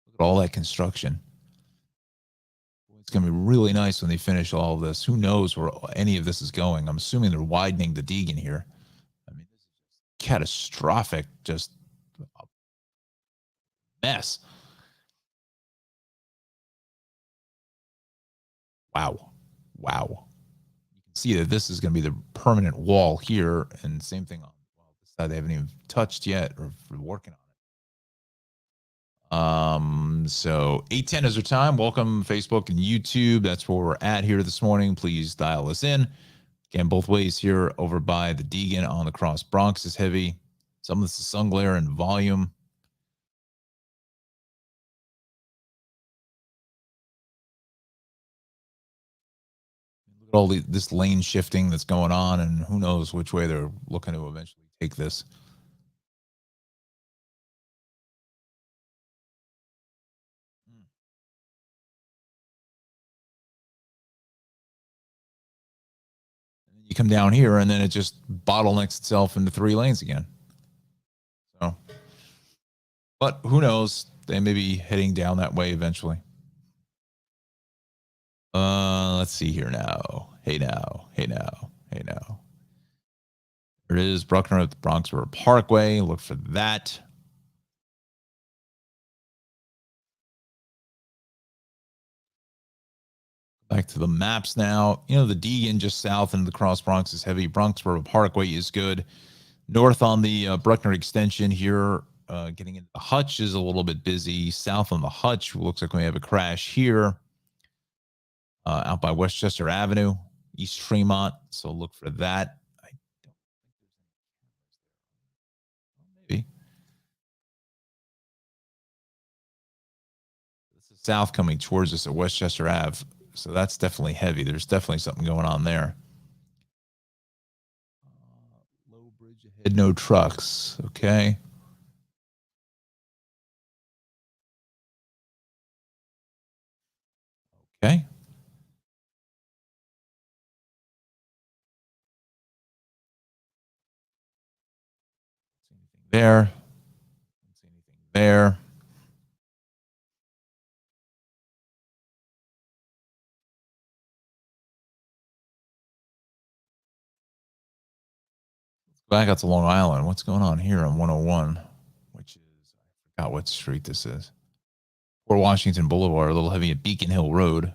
Look at all that construction. It's going to be really nice when they finish all of this. Who knows where any of this is going? I'm assuming they're widening the Deegan here. I mean, this is catastrophic, just a mess. Wow. You can see that this is going to be the permanent wall here, and same thing on this side. They haven't even touched yet or working on it. So 8:10 is our time. Welcome Facebook and YouTube. That's where we're at here this morning. Please dial us in. Again, both ways here over by the Deegan on the Cross Bronx is heavy. Some of this is sun glare and volume. Look at all this lane shifting that's going on, and who knows which way they're looking to eventually take this. You come down here, and then it just bottlenecks itself into 3 lanes again. So, but who knows? They may be heading down that way eventually. Let's see here now. Hey now. There it is, Bruckner at the Bronx River Parkway. Look for that. Back to the maps now. You know, the Deegan just south into the Cross Bronx is heavy. Bronx River Parkway is good. North on the Bruckner extension here, getting into the Hutch is a little bit busy. South on the Hutch, looks like we have a crash here. Out by Westchester Avenue, East Tremont. So look for that. I don't think there's any cameras there. Maybe. south coming towards us at Westchester Ave. So that's definitely heavy. There's definitely something going on there. Low bridge ahead, no trucks. Okay. Okay. There. Don't see anything there. Back out to Long Island. What's going on here on 101? Which is, I forgot what street this is. Port Washington Boulevard, a little heavy at Beacon Hill Road.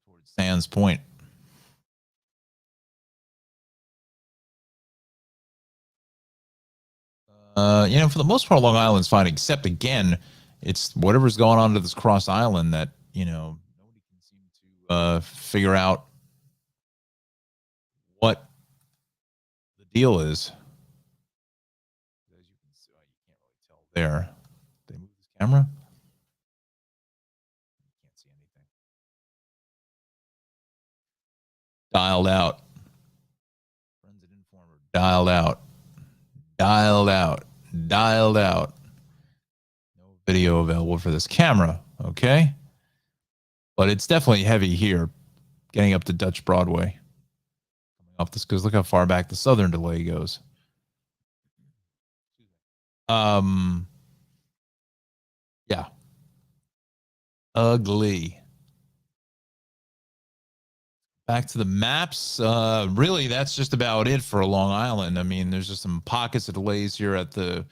Towards Sands Point. For the most part, Long Island's fine, except again, it's whatever's going on to this cross island that, nobody can seem to figure out what the deal is. As you can see, you can't really tell there. Did they move this camera? You can't see anything. Dialed out. Forensic informer. Dialed out. Dialed out. Dialed out. No video available for this camera. Okay. But it's definitely heavy here, getting up to Dutch Broadway. Coming off this, because look how far back the southern delay goes. Yeah. Ugly. Back to the maps. Really, that's just about it for Long Island. I mean, there's just some pockets of delays here at the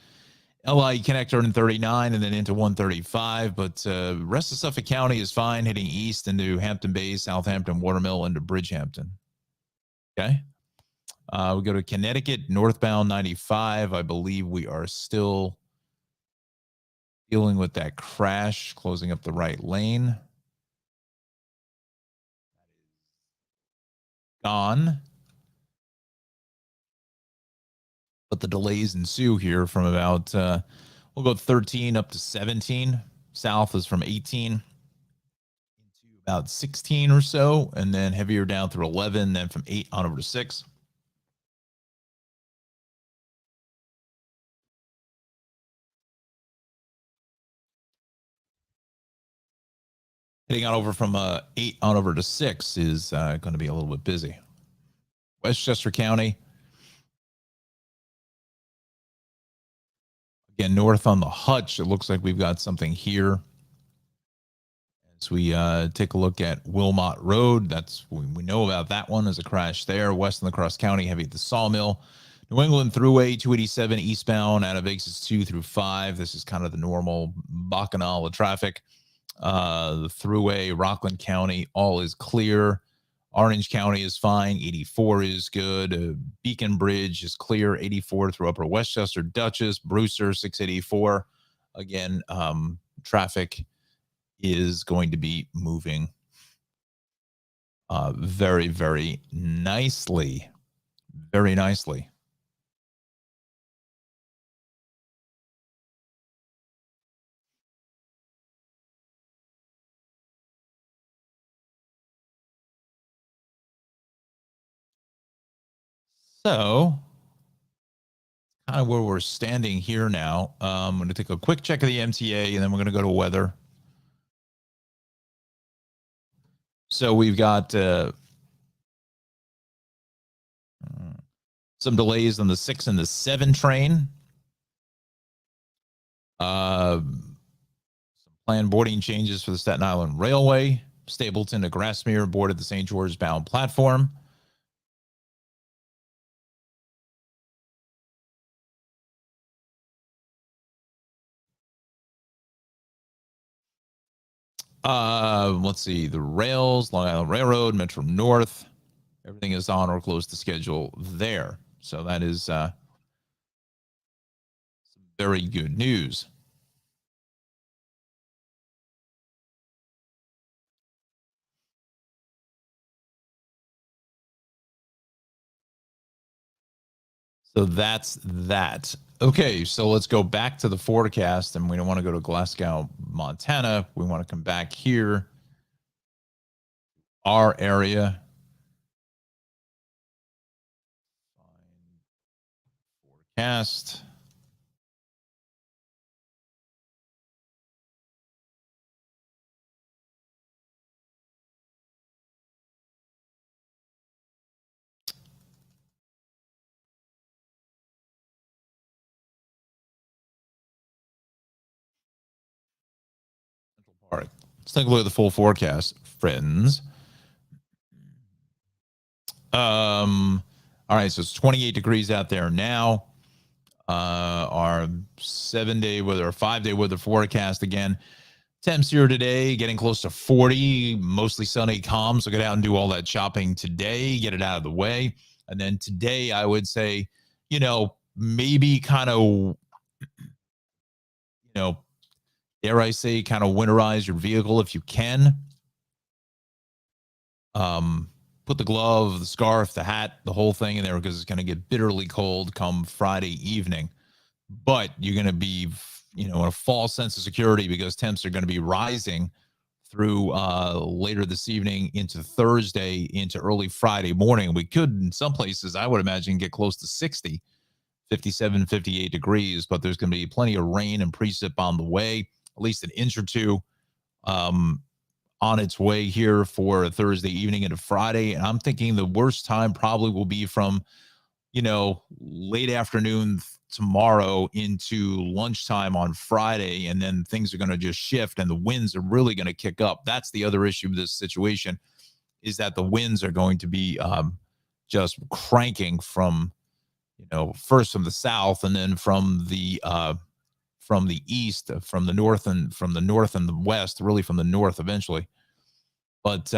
LI connector in 39 and then into 135. But rest of Suffolk County is fine, heading east into Hampton Bays, Southampton, Watermill, into Bridgehampton. Okay. We go to Connecticut, northbound 95. I believe we are still dealing with that crash, closing up the right lane. Gone. But the delays ensue here from about, we'll go 13 up to 17. South is from 18 into about 16 or so, and then heavier down through 11, then from 8 on over to 6. Heading on over from 8 on over to 6 is going to be a little bit busy. Westchester County. Again, north on the Hutch, it looks like we've got something here. As we take a look at Wilmot Road, we know about that one as a crash there. West in La Crosse County, heavy at the Sawmill. New England Thruway 287 eastbound out of exits 2 through 5. This is kind of the normal bacchanal of traffic. The Thruway, Rockland County, all is clear. Orange County is fine. 84 is good. Beacon Bridge is clear. 84 through Upper Westchester, Dutchess, Brewster, 684. Again, traffic is going to be moving very, very nicely. Very nicely. So, kind of where we're standing here now. I'm going to take a quick check of the MTA, and then we're going to go to weather. So we've got some delays on the 6 and the 7 train. Some planned boarding changes for the Staten Island Railway. Stapleton to Grassmere boarded the St. George bound platform. Let's see, the rails, Long Island Railroad, Metro North, everything is on or close to schedule there. So that is some very good news. So that's that. Okay, so let's go back to the forecast, and we don't want to go to Glasgow, Montana. We want to come back here, our area. Forecast. All right, let's take a look at the full forecast, friends. All right, so it's 28 degrees out there now. Our 7-day weather or 5-day weather forecast again. Temps here today getting close to 40, mostly sunny, calm. So get out and do all that shopping today, get it out of the way. And then today, I would say, maybe kind of, dare I say, kind of winterize your vehicle if you can. Put the glove, the scarf, the hat, the whole thing in there because it's going to get bitterly cold come Friday evening. But you're going to be, in a false sense of security because temps are going to be rising through later this evening into Thursday into early Friday morning. We could, in some places, I would imagine, get close to 60, 57, 58 degrees, but there's going to be plenty of rain and precip on the way, at least an inch or two on its way here for Thursday evening into Friday. And I'm thinking the worst time probably will be from, late afternoon tomorrow into lunchtime on Friday. And then things are going to just shift and the winds are really going to kick up. That's the other issue with this situation is that the winds are going to be just cranking from, first from the south and then from the east, from the north and the west, really from the north eventually. But,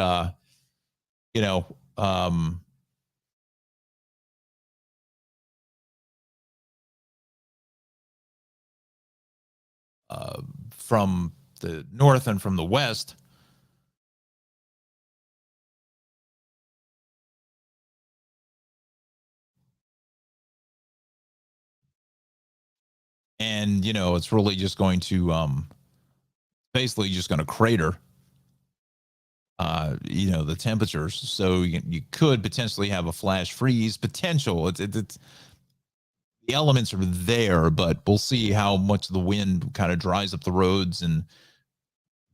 from the north and from the west, and it's really just going to basically just going to crater the temperatures, so you could potentially have a flash freeze potential. It's the elements are there, but we'll see how much the wind kind of dries up the roads and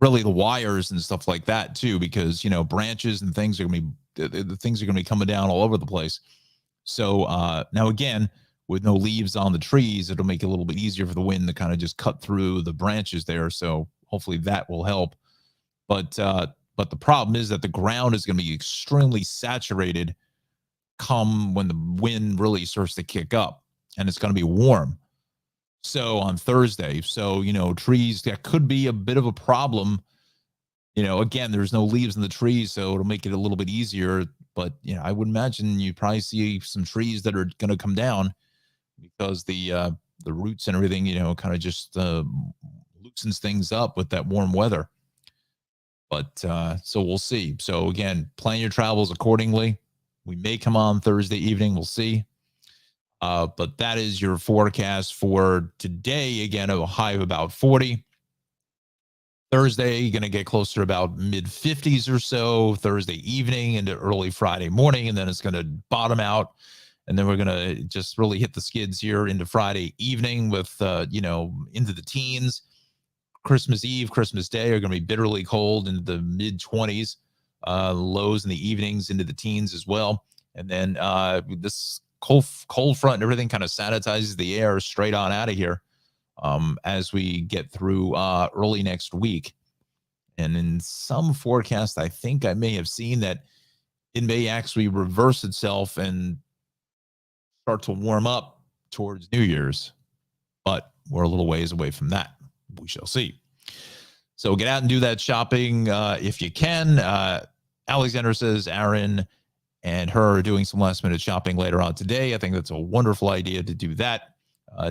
really the wires and stuff like that too, because branches and things are going to be the things are going to be coming down all over the place. So now again, with no leaves on the trees, it'll make it a little bit easier for the wind to kind of just cut through the branches there. So hopefully that will help. But the problem is that the ground is going to be extremely saturated come when the wind really starts to kick up, and it's going to be warm. So on Thursday, trees, that could be a bit of a problem. Again, there's no leaves in the trees, so it'll make it a little bit easier. But I would imagine you probably see some trees that are going to come down because the roots and everything, kind of just loosens things up with that warm weather. But so we'll see. So again, plan your travels accordingly. We may come on Thursday evening. We'll see. But that is your forecast for today. Again, a high of about 40. Thursday, you're going to get closer to about mid 50s or so Thursday evening into early Friday morning. And then it's going to bottom out. And then we're going to just really hit the skids here into Friday evening with, into the teens. Christmas Eve, Christmas Day are going to be bitterly cold into the mid 20s, lows in the evenings into the teens as well. And then this cold front and everything kind of sanitizes the air straight on out of here as we get through early next week. And in some forecasts, I think I may have seen that it may actually reverse itself and start to warm up towards New Year's. But we're a little ways away from that. We shall see. So get out and do that shopping if you can. Alexander says Aaron and her are doing some last minute shopping later on today. I think that's a wonderful idea to do that.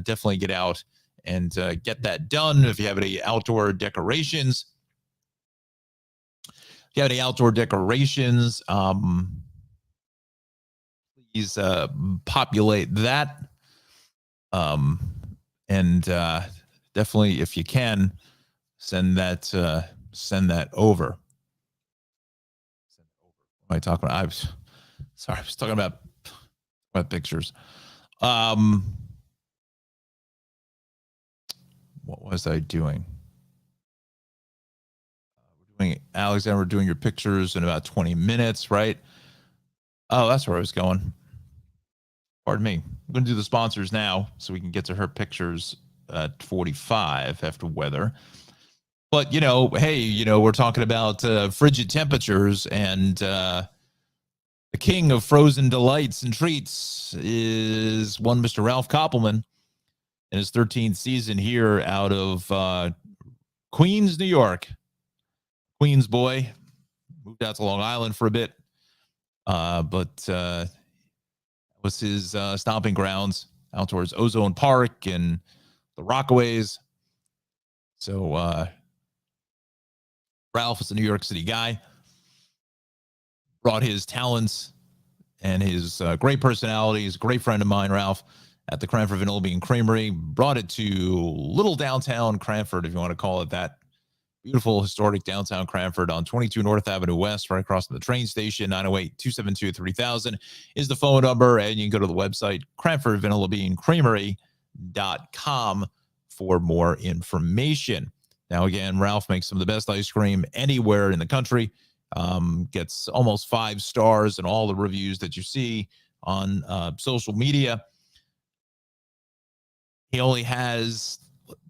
Definitely get out and get that done. If you have any outdoor decorations, please populate that. And definitely, if you can, send that over. What am I talking about? I was sorry, I was talking about pictures. What was I doing? We're doing Alexander. We're doing your pictures in about 20 minutes, right? Oh, that's where I was going. Pardon me. I'm going to do the sponsors now so we can get to her pictures at 45 after weather. But, hey, we're talking about frigid temperatures, and the king of frozen delights and treats is one Mr. Ralph Koppelman in his 13th season here out of Queens, New York. Queens boy, moved out to Long Island for a bit, but was his stomping grounds out towards Ozone Park and the Rockaways. So Ralph is a New York City guy, brought his talents and his great personality. He's a great friend of mine, Ralph, at the Cranford Vanilla Bean Creamery, brought it to little downtown Cranford, if you want to call it that. Beautiful, historic downtown Cranford on 22 North Avenue West, right across from the train station. 908-272-3000 is the phone number, and you can go to the website, CranfordVanillaBeanCreamery.com, for more information. Now, again, Ralph makes some of the best ice cream anywhere in the country. Gets almost 5 stars in all the reviews that you see on social media. He only has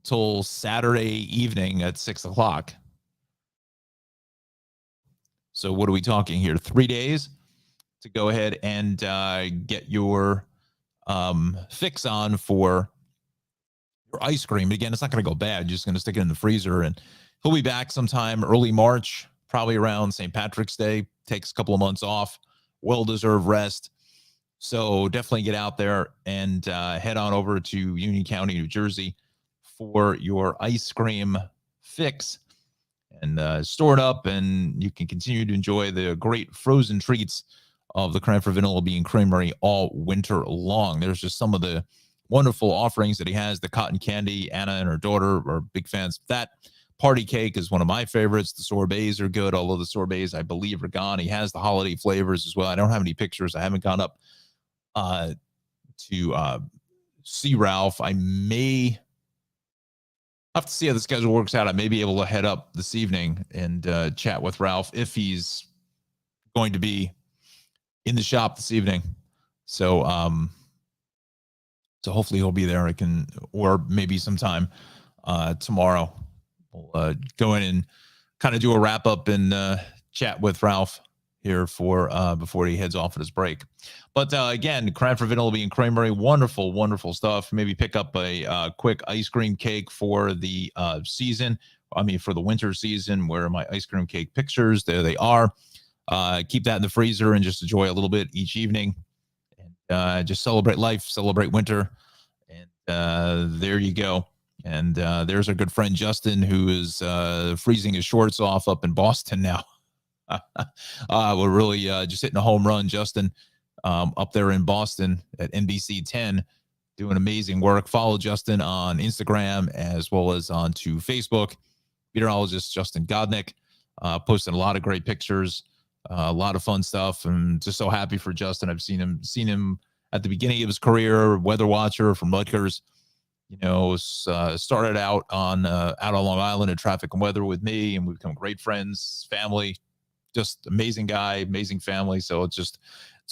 till Saturday evening at 6 o'clock. So what are we talking here? 3 days to go ahead and get your fix on for your ice cream. Again, it's not going to go bad. You're just going to stick it in the freezer, and he'll be back sometime early March, probably around St. Patrick's Day. Takes a couple of months off, well-deserved rest. So definitely get out there and head on over to Union County, New Jersey, for your ice cream fix, and store it up, and you can continue to enjoy the great frozen treats of the Cranford Vanilla Bean Creamery all winter long. There's just some of the wonderful offerings that he has. The cotton candy, Anna and her daughter are big fans of that. Party cake is one of my favorites. The sorbets are good, although the sorbets, I believe, are gone. He has the holiday flavors as well. I don't have any pictures. I haven't gone up to see Ralph. I may have to see how the schedule works out. I may be able to head up this evening and chat with Ralph if he's going to be in the shop this evening. So hopefully he'll be there. Or maybe sometime tomorrow, we'll go in and kind of do a wrap up and chat with Ralph here for before he heads off at his break. But again, Cranford Vanilla Bean Creamery, wonderful, wonderful stuff. Maybe pick up a quick ice cream cake for the season. I mean, for the winter season. Where are my ice cream cake pictures? There they are. Keep that in the freezer and just enjoy a little bit each evening. And just celebrate life, celebrate winter. And there you go. And there's our good friend Justin, who is freezing his shorts off up in Boston now. We're really just hitting a home run, Justin, up there in Boston at NBC 10, doing amazing work. Follow Justin on Instagram as well as onto Facebook. Meteorologist Justin Godnick, posting a lot of great pictures, a lot of fun stuff. I'm just so happy for Justin. I've seen him at the beginning of his career, weather watcher from Rutgers. Started out on Long Island in traffic and weather with me, and we've become great friends, family. Just amazing guy, amazing family. So it's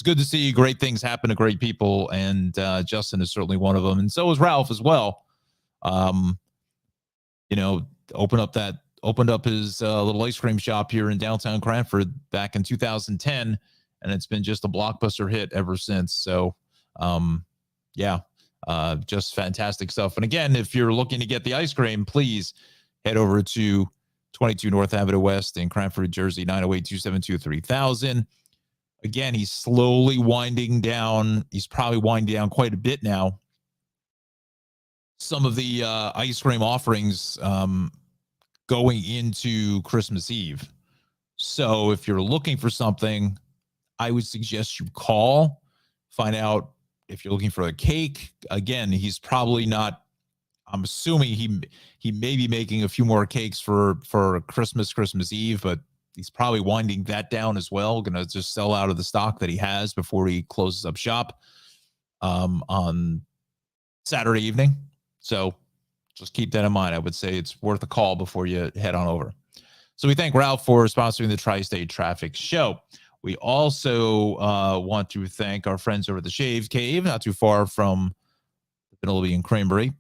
good to see great things happen to great people. And Justin is certainly one of them. And so is Ralph as well. Opened up his little ice cream shop here in downtown Cranford back in 2010. And it's been just a blockbuster hit ever since. So, just fantastic stuff. And again, if you're looking to get the ice cream, please head over to 22 North Avenue West in Cranford, Jersey, 908-272-3000. Again, he's slowly winding down. He's probably winding down quite a bit now. Some of the ice cream offerings going into Christmas Eve. So if you're looking for something, I would suggest you call, find out if you're looking for a cake, again, he's probably not. I'm assuming he may be making a few more cakes for Christmas Eve, but he's probably winding that down as well. Going to just sell out of the stock that he has before he closes up shop on Saturday evening. So just keep that in mind. I would say it's worth a call before you head on over. So we thank Ralph for sponsoring the Tri-State Traffic Show. We also want to thank our friends over at the Shave Cave, not too far from Penelope and Cranberry.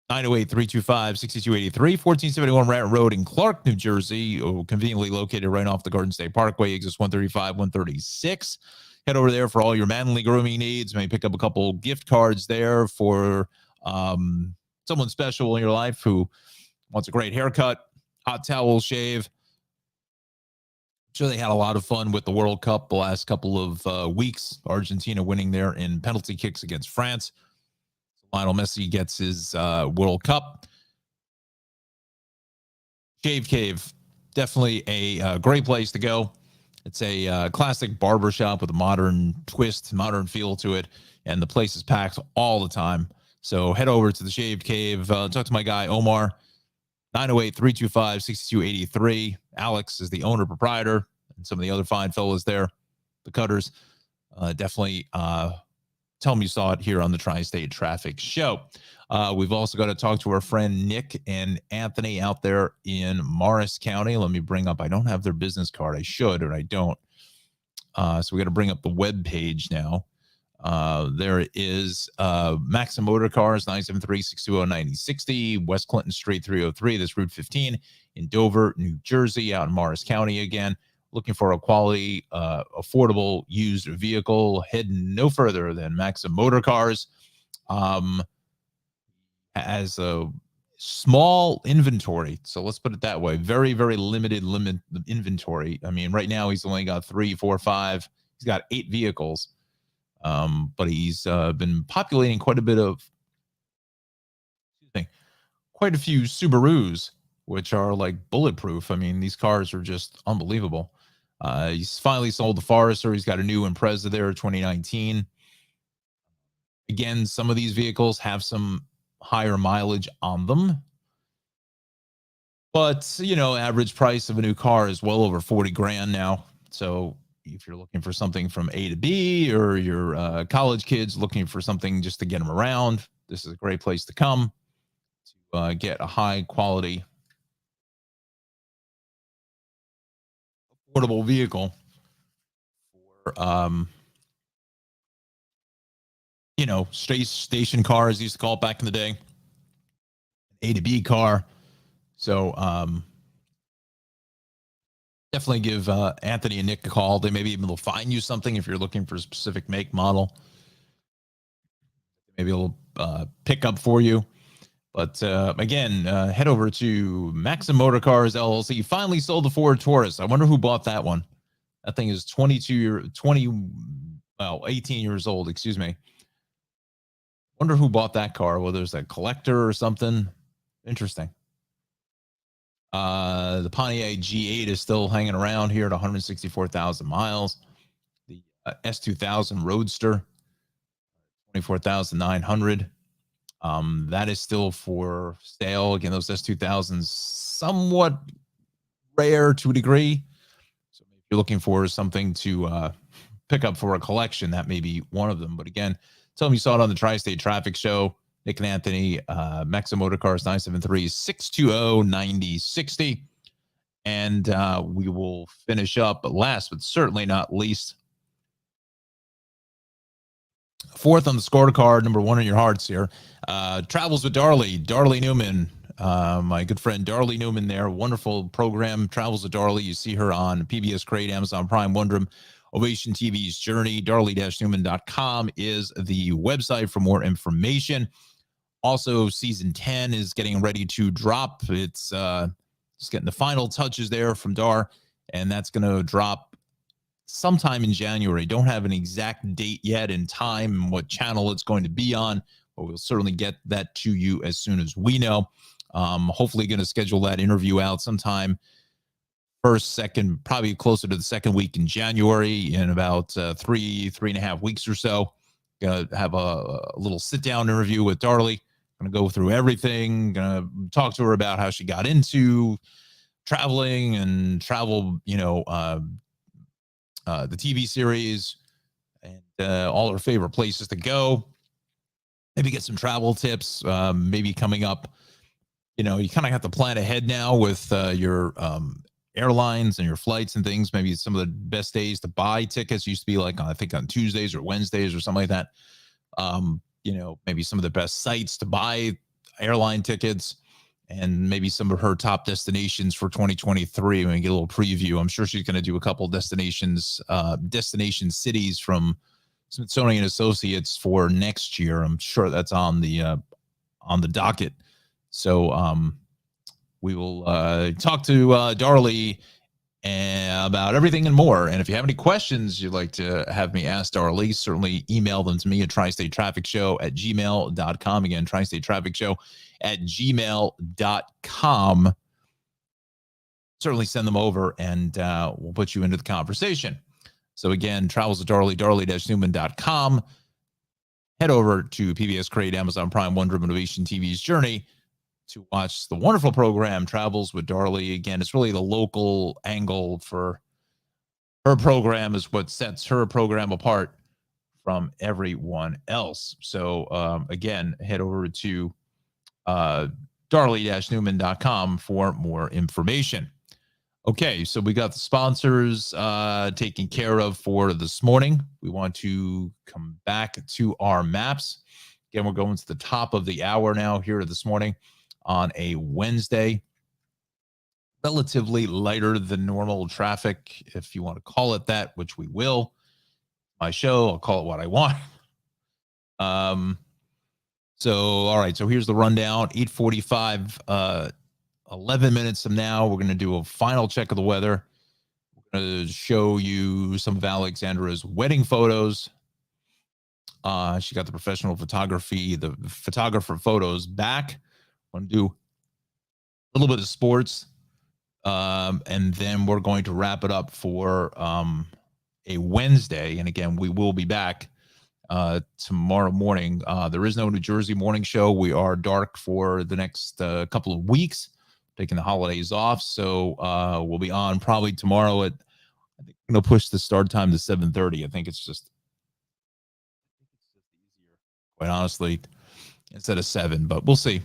908-325-6283, 1471 Rat Road in Clark, New Jersey, conveniently located right off the Garden State Parkway, exits 135, 136. Head over there for all your manly grooming needs. Maybe pick up a couple gift cards there for someone special in your life who wants a great haircut, hot towel shave. I'm sure they had a lot of fun with the World Cup the last couple of weeks. Argentina winning there in penalty kicks against France. Lionel Messi gets his World Cup. Shave Cave, definitely a great place to go. It's a classic barbershop with a modern twist, modern feel to it, and the place is packed all the time. So head over to the Shave Cave. Talk to my guy, Omar, 908-325-6283. Alex is the owner, proprietor, and some of the other fine fellows there, the cutters. Definitely tell them you saw it here on the Tri-State Traffic Show. We've also got to talk to our friend Nick and Anthony out there in Morris County. Let me bring up, I don't have their business card. I should, or I don't. So we got to bring up the web page now. There is Maxim Motor Cars, 973-620-9060, West Clinton Street 303. That's Route 15 in Dover, New Jersey, out in Morris County again. Looking for a quality, affordable used vehicle, head no further than Maxim Motor Cars. As a small inventory, so let's put it that way. Very, very limited inventory. I mean, right now he's only got 3, 4, 5. He's got 8 vehicles, but he's been populating quite a few Subarus, which are like bulletproof. I mean, these cars are just unbelievable. He's finally sold the Forester. He's got a new Impreza there, 2019. Again, some of these vehicles have some higher mileage on them. But, you know, average price of a new car is well over 40 grand now. So if you're looking for something from A to B, or your college kids looking for something just to get them around, this is a great place to come to get a high quality affordable vehicle for you know, station cars used to call it back in the day, A to B car. So definitely give Anthony and Nick a call. They maybe even will find you something if you're looking for a specific make model. Maybe they'll pick up for you. But again, head over to Maxim Motor Cars LLC. Finally sold the Ford Taurus. I wonder who bought that one. That thing is 18 years old, excuse me. Wonder who bought that car, whether it's a collector or something. Interesting. The Pontiac G8 is still hanging around here at 164,000 miles. The S2000 Roadster, 24,900. That is still for sale. Again, those S2000s somewhat rare to a degree. So if you're looking for something to pick up for a collection, that may be one of them. But again, tell them you saw it on the Tri-State Traffic Show. Nick and Anthony, Maxim Motor Cars, 973-620-9060. And we will finish up, but last but certainly not least, fourth on the scorecard, number 1 in your hearts here. Travels with Darley Newman, my good friend Darley Newman there. Wonderful program, Travels with Darley. You see her on PBS Crate, Amazon Prime, Wondrum, Ovation TV's Journey. Darley-Newman.com is the website for more information. Also, season 10 is getting ready to drop. It's just getting the final touches there from Dar, and that's going to drop sometime in January. Don't have an exact date yet and time and what channel it's going to be on, but we'll certainly get that to you as soon as we know. Hopefully going to schedule that interview out sometime first, second, probably closer to the second week in January, in about 3.5 weeks or so. Gonna have a little sit down interview with Darlie. Gonna go through everything. Gonna talk to her about how she got into traveling and travel, the TV series and all her favorite places to go. Maybe get some travel tips. Maybe coming up, you kind of have to plan ahead now with your airlines and your flights and things. Maybe some of the best days to buy tickets used to be like, I think on Tuesdays or Wednesdays or something like that. Maybe some of the best sites to buy airline tickets and maybe some of her top destinations for 2023. When we get a little preview, I'm sure she's going to do a couple destination cities from Smithsonian Associates for next year. I'm sure that's on the docket. So we will talk to Darlie about everything and more. And if you have any questions you'd like to have me ask Darlie, certainly email them to me at tristatetrafficshow@gmail.com. Again, tristatetrafficshow@gmail.com. Certainly send them over and we'll put you into the conversation. So again, travels with Darlie, darlie-newman.com. Head over to PBS Crate, Amazon Prime, Wonder Motivation TV's journey to watch the wonderful program Travels with Darlie. Again, it's really the local angle for her program is what sets her program apart from everyone else. So again, head over to darlie-newman.com for more information. Okay, so we got the sponsors taken care of for this morning. We want to come back to our maps. Again, we're going to the top of the hour now here this morning on a Wednesday. Relatively lighter than normal traffic, if you want to call it that, which we will. My show, I'll call it what I want. So, all right, so here's the rundown. 8:45, 11 minutes from now, we're going to do a final check of the weather. We're going to show you some of Alexandra's wedding photos. She got the professional photography, the photographer photos back. I'm going to do a little bit of sports. And then we're going to wrap it up for a Wednesday. And again, we will be back tomorrow morning. There is no New Jersey morning show. We are dark for the next couple of weeks, taking the holidays off. So we'll be on probably tomorrow at, I think I'm going to push the start time to 7:30. I think it's just easier, quite honestly, instead of 7, but we'll see.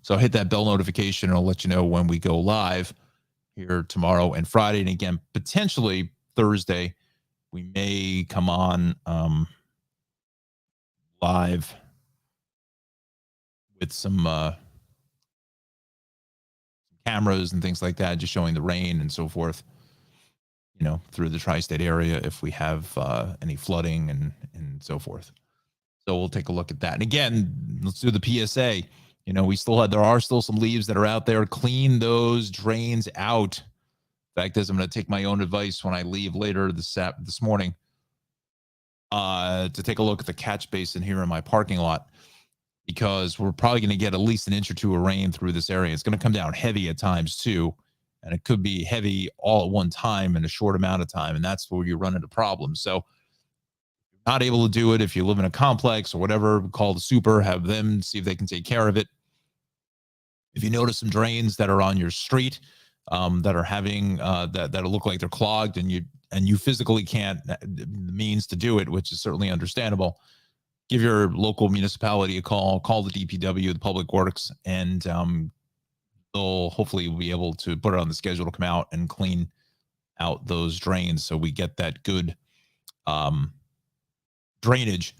So hit that bell notification and I'll let you know when we go live here tomorrow and Friday. And again, potentially Thursday, we may come on live with some cameras and things like that, just showing the rain and so forth, through the tri-state area if we have any flooding and so forth. So we'll take a look at that. And again, let's do the PSA. There are still some leaves that are out there. Clean those drains out. Fact is, I'm going to take my own advice when I leave later this morning to take a look at the catch basin here in my parking lot, because we're probably going to get at least an inch or two of rain through this area. It's going to come down heavy at times too, and it could be heavy all at one time in a short amount of time, and that's where you run into problems. So not able to do it, if you live in a complex or whatever, call the super, have them see if they can take care of it. If you notice some drains that are on your street that are having that look like they're clogged, and you physically can't the means to do it, which is certainly understandable, give your local municipality a call the DPW, the Public Works, and they'll hopefully be able to put it on the schedule to come out and clean out those drains so we get that good drainage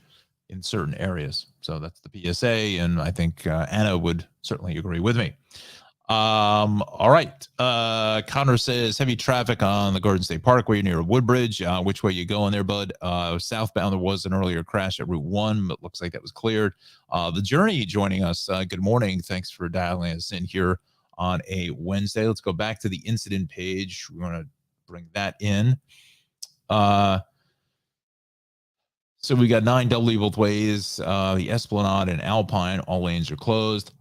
in certain areas. So that's the PSA, and I think Anna would certainly agree with me. All right. Connor says heavy traffic on the Garden State Parkway near Woodbridge. Which way you going there, bud? Southbound, there was an earlier crash at Route 1, but looks like that was cleared. The Journey joining us. Good morning. Thanks for dialing us in here on a Wednesday. Let's go back to the incident page. We want to bring that in. So we got 9W both ways. The Esplanade and Alpine, all lanes are closed.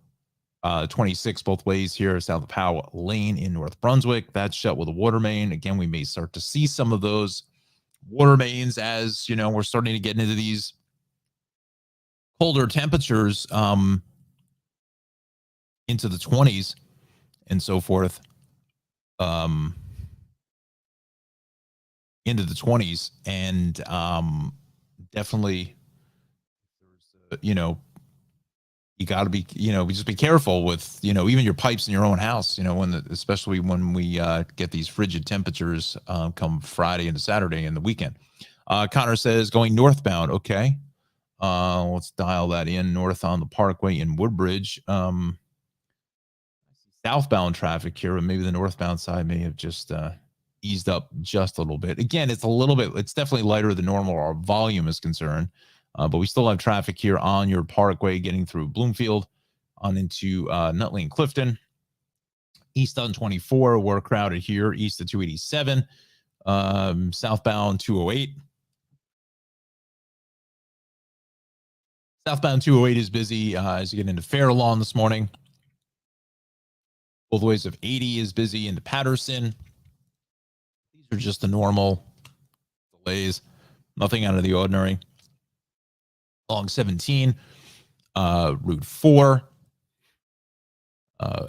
26 both ways here, south of Powell Lane in North Brunswick. That's shut with a water main. Again, we may start to see some of those water mains, as you know, we're starting to get into these colder temperatures, into the 20s and so forth, um, into the 20s, and definitely, you know, you got to be, just be careful with, even your pipes in your own house, especially when we get these frigid temperatures come Friday into Saturday and the weekend. Connor says going northbound. Okay. Let's dial that in north on the Parkway in Woodbridge. Southbound traffic here, and maybe the northbound side may have just eased up just a little bit. Again, it's definitely lighter than normal. Our volume is concerned, but we still have traffic here on your Parkway getting through Bloomfield on into Nutley and Clifton. East on 24, we're crowded here. East of 287, southbound 208. Southbound 208 is busy as you get into Fair Lawn this morning. Both ways of 80 is busy into Patterson. These are just the normal delays, nothing out of the ordinary. Along 17, Route 4.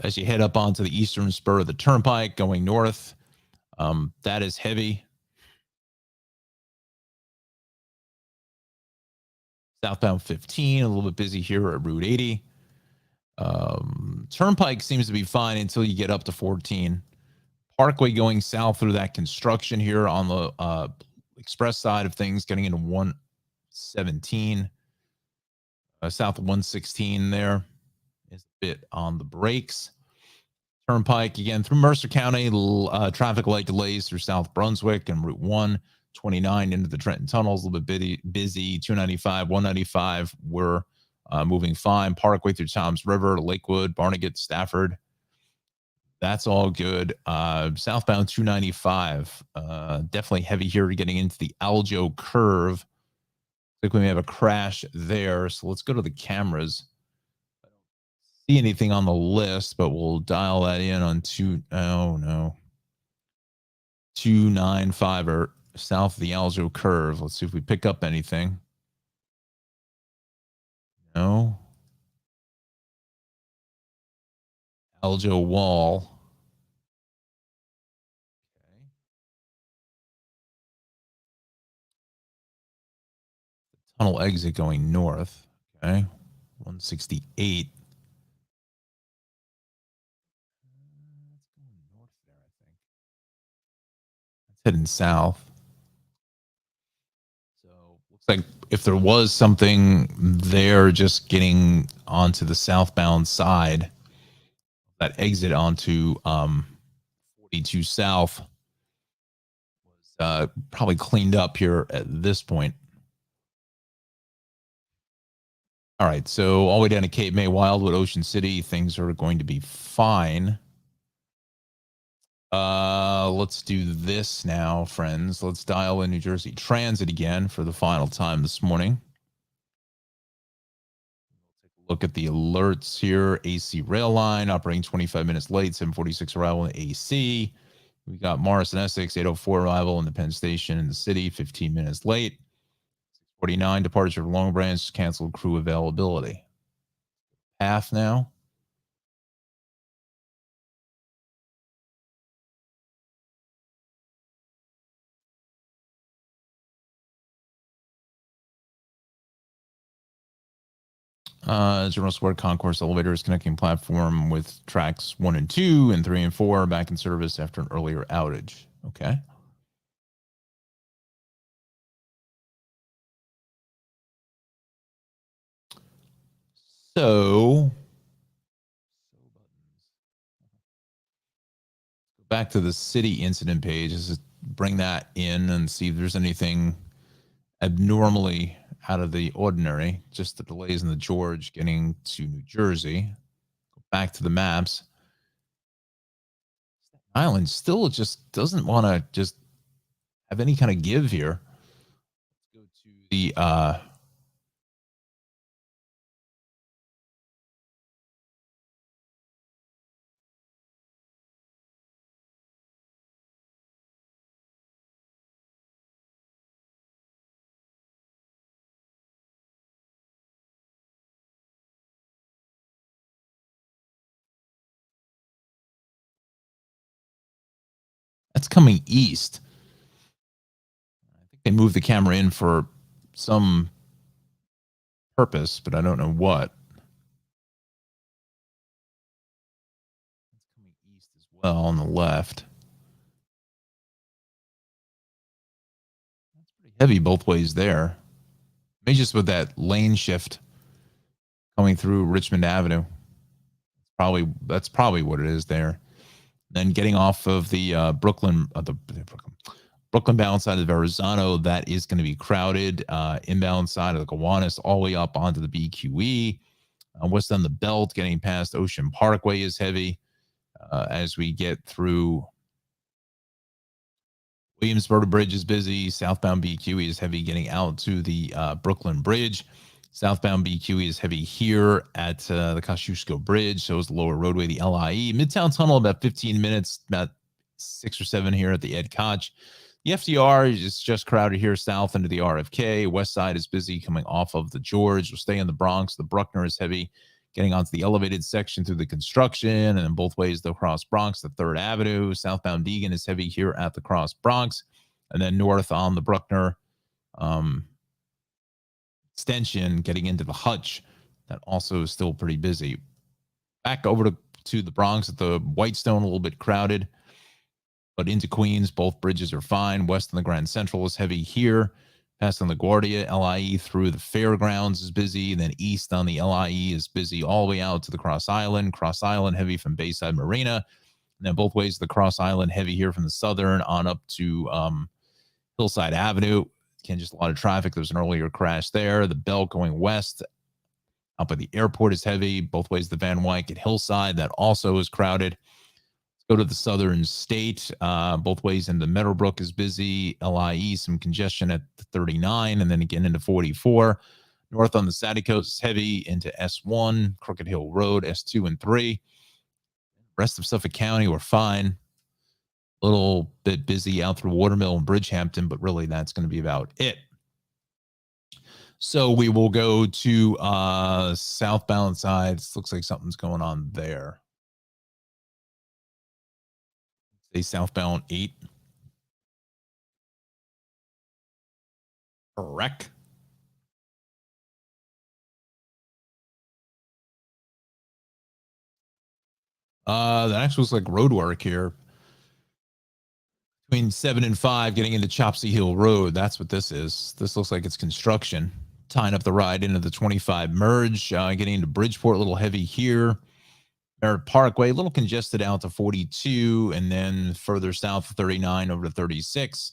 As you head up onto the eastern spur of the Turnpike going north, that is heavy. Southbound 15, a little bit busy here at Route 80. Turnpike seems to be fine until you get up to 14. Parkway going south through that construction here on the express side of things, getting into 117. South of 116 there is a bit on the brakes. Turnpike again through Mercer County, traffic light delays through South Brunswick and Route 129 into the Trenton tunnels, a little bit busy. 295, 195, we're moving fine. Parkway through Toms River, Lakewood, Barnegat, Stafford. That's all good. Southbound 295, definitely heavy here getting into the Aljo curve. I think we may have a crash there. So let's go to the cameras. See anything on the list, but we'll dial that in on 295 or south of the Aljo curve. Let's see if we pick up anything. No. Aljo wall. Okay. Tunnel exit going north. Okay. 168. North there, I think. It's heading south. So looks like if there was something there just getting onto the southbound side, that exit onto 42 South was probably cleaned up here at this point. All right, so all the way down to Cape May, Wildwood, Ocean City, things are going to be fine. Let's do this now, friends. Let's dial in New Jersey Transit again for the final time this morning. Take a look at the alerts here. AC rail line operating 25 minutes late, 746 arrival in AC. We got Morris and Essex, 804 arrival in the Penn Station in the city, 15 minutes late. 649 departure of Long Branch, canceled crew availability. Path now. General Square Concourse elevators connecting platform with tracks 1 and 2 and 3 and 4 back in service after an earlier outage. Okay. So back to the city incident page. Just bring that in and see if there's anything abnormally out of the ordinary. Just the delays in the George getting to New Jersey. Back to the maps. Island still just doesn't want to just have any kind of give here. Let's go to the coming east. I think they moved the camera in for some purpose, but I don't know what. It's coming east as well on the left. That's pretty heavy both ways there. Maybe just with that lane shift coming through Richmond Avenue. That's probably what it is there. Then getting off of the Brooklyn bound side of Verrazano, that is going to be crowded. Inbound side of the Gowanus all the way up onto the BQE. West on the Belt, getting past Ocean Parkway is heavy. As we get through Williamsburg Bridge is busy. Southbound BQE is heavy getting out to the Brooklyn Bridge. Southbound BQE is heavy here at the Kosciuszko Bridge. So is the lower roadway, the LIE. Midtown Tunnel, about 15 minutes, about 6 or 7 here at the Ed Koch. The FDR is just crowded here south into the RFK. West side is busy coming off of the George. We'll stay in the Bronx. The Bruckner is heavy getting onto the elevated section through the construction, and then both ways the Cross Bronx, the 3rd Avenue. Southbound Deegan is heavy here at the Cross Bronx, and then north on the Bruckner extension getting into the Hutch. That also is still pretty busy. Back over to the Bronx at the Whitestone, a little bit crowded, but into Queens, both bridges are fine. West on the Grand Central is heavy here. Past on LaGuardia, LIE through the Fairgrounds is busy. Then east on the LIE is busy all the way out to the Cross Island. Cross Island heavy from Bayside Marina. And then both ways the Cross Island heavy here from the southern on up to Hillside Avenue. Again, just a lot of traffic. There's an earlier crash there. The Belt going west up by the airport is heavy. Both ways the Van Wyck at Hillside. That also is crowded. Go to the southern state. Both ways into Meadowbrook is busy. LIE, some congestion at the 39, and then again into 44. North on the Saddle Coast is heavy into S1, Crooked Hill Road, S2 and 3. Rest of Suffolk County, we're fine. A little bit busy out through Watermill and Bridgehampton, but really that's going to be about it. So we will go to southbound sides. Looks like something's going on there. Say southbound 8. Correct. That actually looks like road work here. Between 7 and 5, getting into Chopsy Hill Road. That's what this is. This looks like it's construction. Tying up the ride into the 25 merge. Getting into Bridgeport, a little heavy here. Merritt Parkway, a little congested out to 42, and then further south 39 over to 36.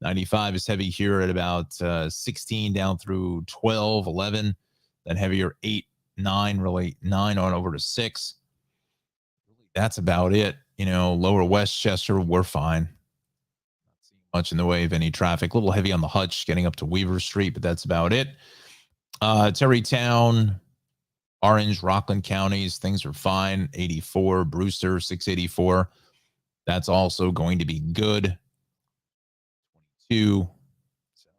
95 is heavy here at about 16 down through 12, 11. Then heavier 8, 9, really 9 on over to 6. That's about it. You know, lower Westchester, we're fine. Not seeing much in the way of any traffic. A little heavy on the Hutch getting up to Weaver Street, but that's about it. Terrytown, Orange, Rockland counties, things are fine. 84, Brewster, 684. That's also going to be good. 22. So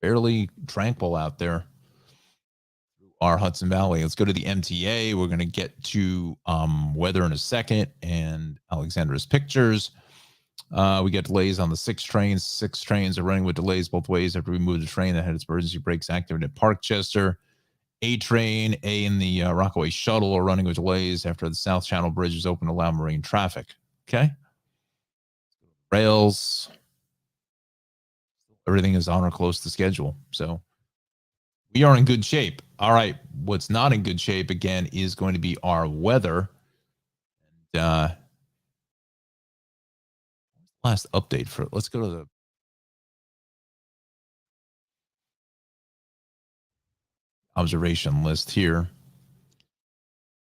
fairly tranquil out there through our Hudson Valley. Let's go to the MTA. We're going to get to weather in a second and Alexandra's pictures. We get delays on the 6 trains. 6 trains are running with delays both ways after we move the train that had its emergency brakes activated at Parkchester. A train, A and the Rockaway shuttle are running with delays after the South Channel Bridge is open to allow marine traffic. Okay. Rails. Everything is on or close to schedule. So we are in good shape. All right. What's not in good shape, again, is going to be our weather. And last update for it. Let's go to the observation list here.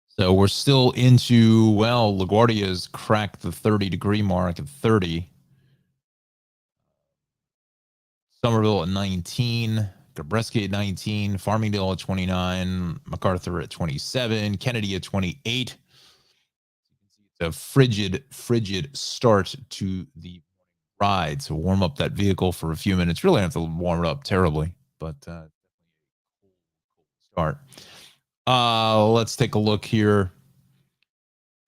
So we're still into, well, LaGuardia's cracked the 30-degree mark at 30. Somerville at 19, Gabreski at 19, Farmingdale at 29, MacArthur at 27, Kennedy at 28. It's a frigid start to the ride. So warm up that vehicle for a few minutes. Really have to warm it up terribly, but start. Let's take a look here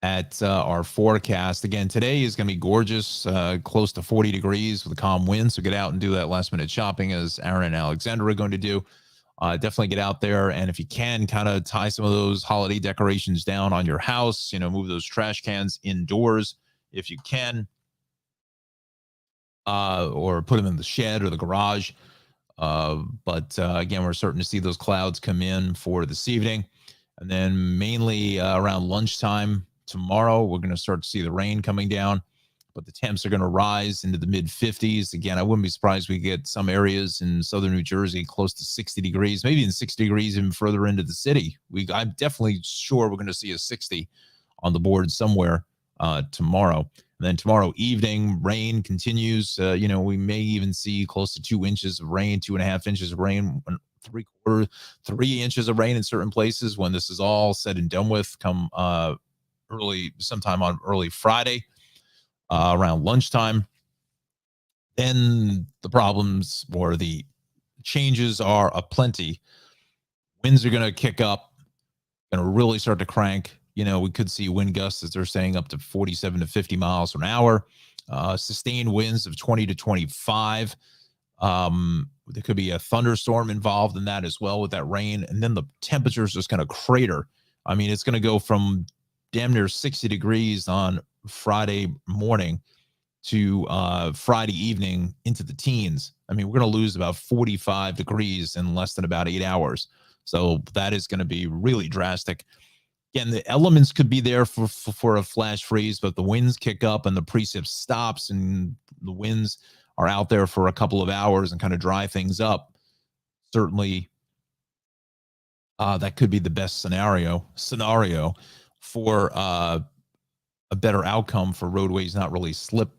at our forecast. Again, today is going to be gorgeous, close to 40 degrees with a calm wind. So get out and do that last minute shopping, as Aaron and Alexander are going to do. Definitely get out there. And if you can, kind of tie some of those holiday decorations down on your house, move those trash cans indoors if you can, or put them in the shed or the garage. But again, we're starting to see those clouds come in for this evening. And then mainly around lunchtime tomorrow, we're going to start to see the rain coming down, but the temps are going to rise into the mid 50s. Again, I wouldn't be surprised we get some areas in southern New Jersey close to 60 degrees, maybe in 60 degrees even further into the city. I'm definitely sure we're going to see a 60 on the board somewhere tomorrow. And then tomorrow evening, rain continues. We may even see close to 2 inches of rain, 2.5 inches of rain, 3 inches of rain in certain places when this is all said and done with come sometime on early Friday around lunchtime. Then the problems or the changes are aplenty. Winds are going to kick up, going to really start to crank. We could see wind gusts, as they're saying, up to 47 to 50 miles an hour, sustained winds of 20 to 25. There could be a thunderstorm involved in that as well with that rain. And then the temperature is just going to crater. I mean, it's going to go from damn near 60 degrees on Friday morning to Friday evening into the teens. I mean, we're going to lose about 45 degrees in less than about 8 hours. So that is going to be really drastic. Again, the elements could be there for a flash freeze, but the winds kick up and the precip stops and the winds are out there for a couple of hours and kind of dry things up. Certainly, that could be the best scenario for a better outcome for roadways not really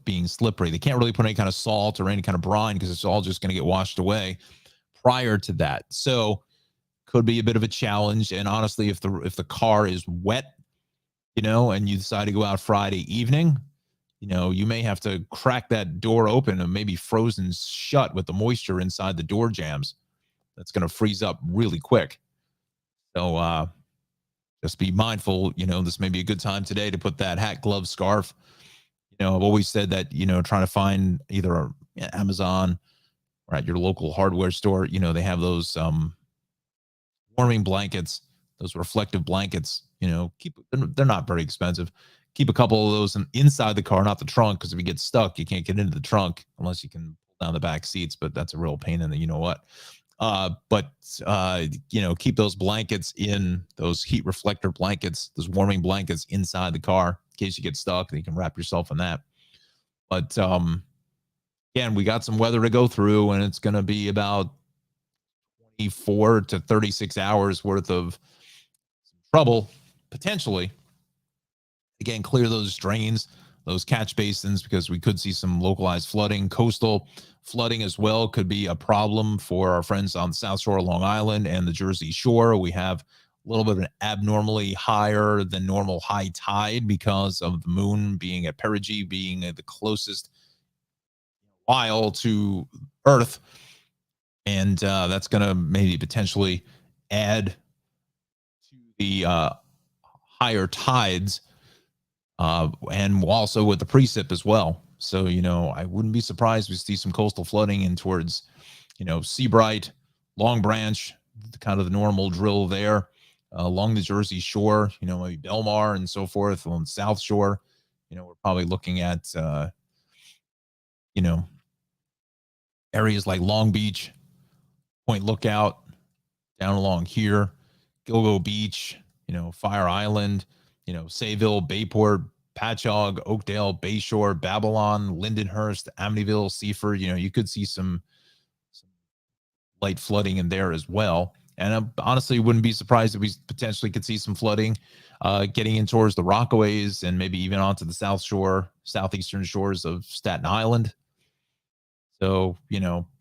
being slippery. They can't really put any kind of salt or any kind of brine because it's all just going to get washed away prior to that. So could be a bit of a challenge. And honestly, if the car is wet, and you decide to go out Friday evening, you may have to crack that door open and maybe frozen shut with the moisture inside the door jambs. That's going to freeze up really quick. So just be mindful, this may be a good time today to put that hat, glove, scarf. I've always said that, trying to find either Amazon or at your local hardware store, they have those warming blankets, those reflective blankets, they're not very expensive. Keep a couple of those inside the car, not the trunk, because if you get stuck, you can't get into the trunk unless you can pull down the back seats, but that's a real pain in the you-know-what. Keep those blankets those heat reflector blankets, those warming blankets inside the car in case you get stuck, and you can wrap yourself in that. But again, we got some weather to go through, and it's going to be about 24 to 36 hours worth of trouble, potentially. Again, clear those drains, those catch basins, because we could see some localized flooding. Coastal flooding as well could be a problem for our friends on the South Shore of Long Island and the Jersey Shore. We have a little bit of an abnormally higher than normal high tide because of the moon being at perigee, being the closest while to Earth. And that's going to maybe potentially add to the higher tides, and also with the precip as well. So, I wouldn't be surprised if we see some coastal flooding in towards, Seabright, Long Branch, kind of the normal drill there, along the Jersey Shore, maybe Belmar and so forth. On the South Shore, we're probably looking at, areas like Long Beach, Point Lookout, down along here, Gilgo Beach, Fire Island, Sayville, Bayport, Patchogue, Oakdale, Bayshore, Babylon, Lindenhurst, Amityville, Seaford. You could see some light flooding in there as well. And I honestly wouldn't be surprised if we potentially could see some flooding getting in towards the Rockaways and maybe even onto the South Shore, southeastern shores of Staten Island. So,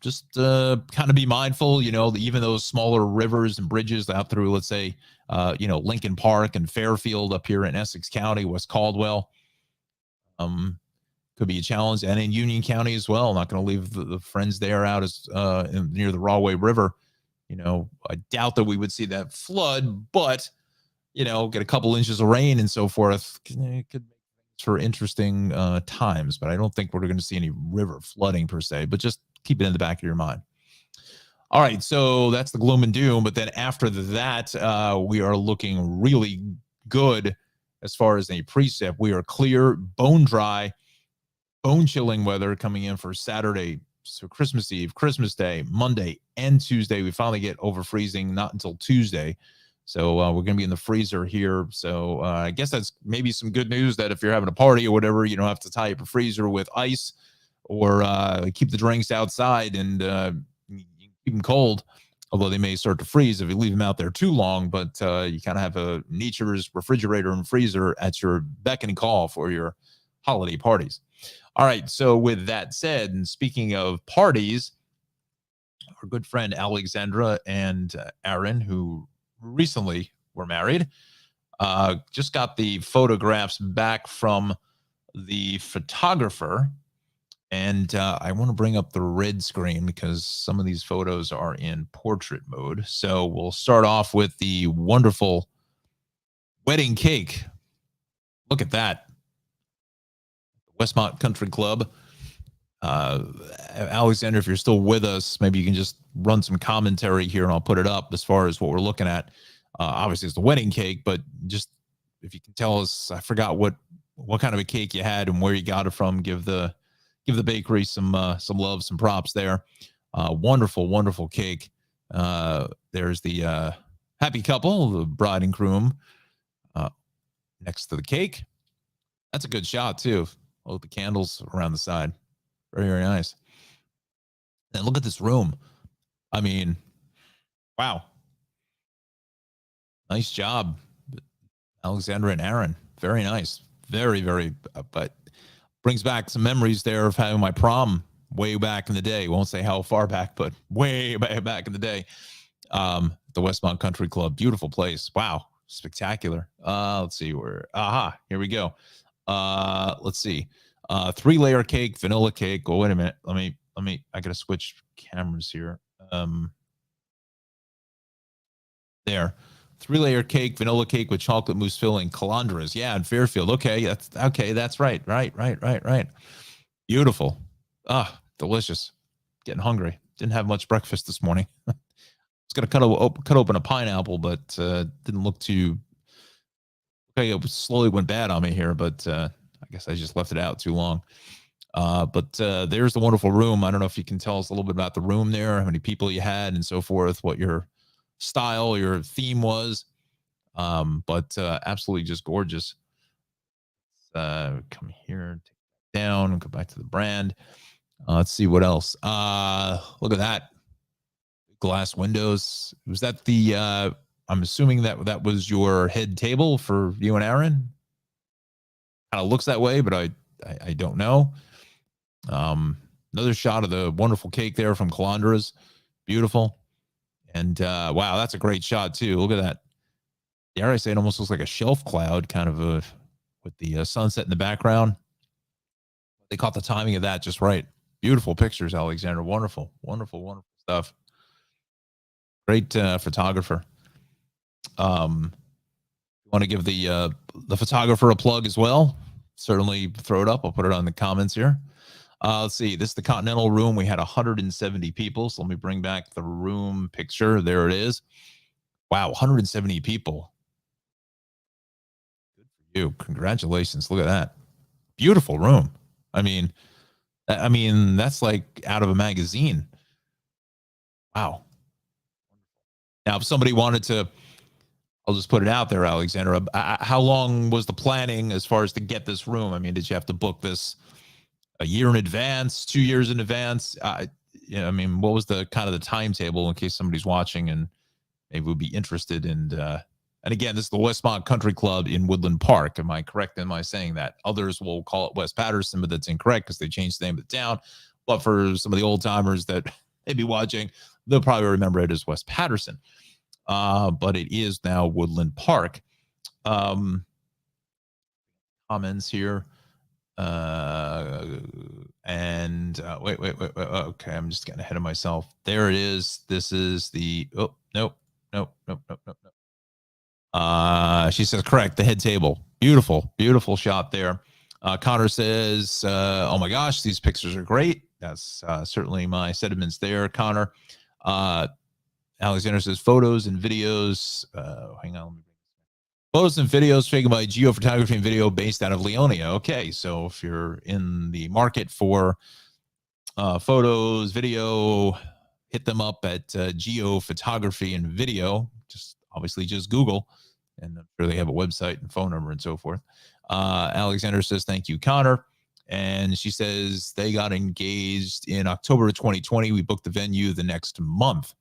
just kind of be mindful, even those smaller rivers and bridges out through, let's say, Lincoln Park and Fairfield up here in Essex County, West Caldwell, could be a challenge. And in Union County as well. Not going to leave the friends there out as near the Rahway River. I doubt that we would see that flood, but get a couple inches of rain and so forth. It could make for interesting times, but I don't think we're going to see any river flooding per se, but just keep it in the back of your mind. All right, so that's the gloom and doom. But then after that, we are looking really good as far as a precip. We are clear, bone dry, bone chilling weather coming in for Saturday. So Christmas Eve, Christmas Day, Monday, and Tuesday. We finally get over freezing, not until Tuesday. So we're going to be in the freezer here. So I guess that's maybe some good news that if you're having a party or whatever, you don't have to tie up a freezer with ice or keep the drinks outside and you keep them cold. Although they may start to freeze if you leave them out there too long, but you kind of have a nature's refrigerator and freezer at your beck and call for your holiday parties. All right. So with that said, and speaking of parties, our good friend Alexandra and Aaron, who recently were married, just got the photographs back from the photographer. And I want to bring up the red screen because some of these photos are in portrait mode. So we'll start off with the wonderful wedding cake. Look at that. Westmont Country Club. Alexander, if you're still with us, maybe you can just run some commentary here and I'll put it up as far as what we're looking at. Obviously, it's the wedding cake, but just if you can tell us, I forgot what kind of a cake you had and where you got it from. Give the bakery some love, some props there. Wonderful, wonderful cake. There's the happy couple, the bride and groom, next to the cake. That's a good shot too. Oh, the candles around the side. Very, very nice. And look at this room. I mean, wow. Nice job, Alexandra and Aaron. Very nice. Very, very, but brings back some memories there of having my prom way back in the day. Won't say how far back, but way back in the day. The Westmont Country Club. Beautiful place. Wow. Spectacular. Let's see where. Here we go. Let's see. 3-layer cake, vanilla cake. Oh, wait a minute. Let me, I gotta switch cameras here. There. 3-layer cake, vanilla cake with chocolate mousse filling, Calandras. Yeah, in Fairfield. Okay, that's right. Right. Beautiful. Delicious. Getting hungry. Didn't have much breakfast this morning. I was gonna cut open a pineapple, but didn't look too. Okay, it slowly went bad on me here, but I guess I just left it out too long. But there's the wonderful room. I don't know if you can tell us a little bit about the room there, how many people you had, and so forth, what your style, your theme was. But absolutely just gorgeous. Come here, take it down, and go back to the brand. Let's see what else. Look at that. Glass windows. Was that the I'm assuming that was your head table for you and Aaron? Kind of looks that way, but I don't know. Another shot of the wonderful cake there from Calandra's. Beautiful. And wow, that's a great shot too. Look at that. Dare I say it almost looks like a shelf cloud kind of with the sunset in the background. They caught the timing of that just right. Beautiful pictures, Alexander. Wonderful, wonderful, wonderful stuff. Great photographer. Want to give the photographer a plug as well? Certainly throw it up. I'll put it on the comments here. Let's see. This is the Continental Room. We had 170 people. So let me bring back the room picture. There it is. Wow, 170 people. Good for you. Congratulations. Look at that. Beautiful room. I mean, that's like out of a magazine. Wow. Now, if somebody wanted to, I'll just put it out there, Alexandra. How long was the planning as far as to get this room? I mean, did you have to book this a year in advance, 2 years in advance? I mean, what was the kind of the timetable in case somebody's watching and maybe would be interested in? And again, this is the Westmont Country Club in Woodland Park. Am I correct in my saying that? Others will call it West Patterson, but that's incorrect because they changed the name of the town. But for some of the old timers that may be watching, they'll probably remember it as West Patterson. But it is now Woodland Park. Comments here. And wait. Okay, I'm just getting ahead of myself. There it is. This is the, oh, nope. She says, correct, the head table. Beautiful, beautiful shot there. Connor says, oh my gosh, these pictures are great. That's certainly my sentiments there, Connor. Alexander says, photos and videos. Hang on. Photos and videos taken by Geophotography and Video based out of Leonia. Okay, so if you're in the market for photos, video, hit them up at Geophotography and Video. Obviously just Google, and I'm sure they have a website and phone number and so forth. Alexander says, thank you, Connor. And she says they got engaged in October of 2020. We booked the venue the next month.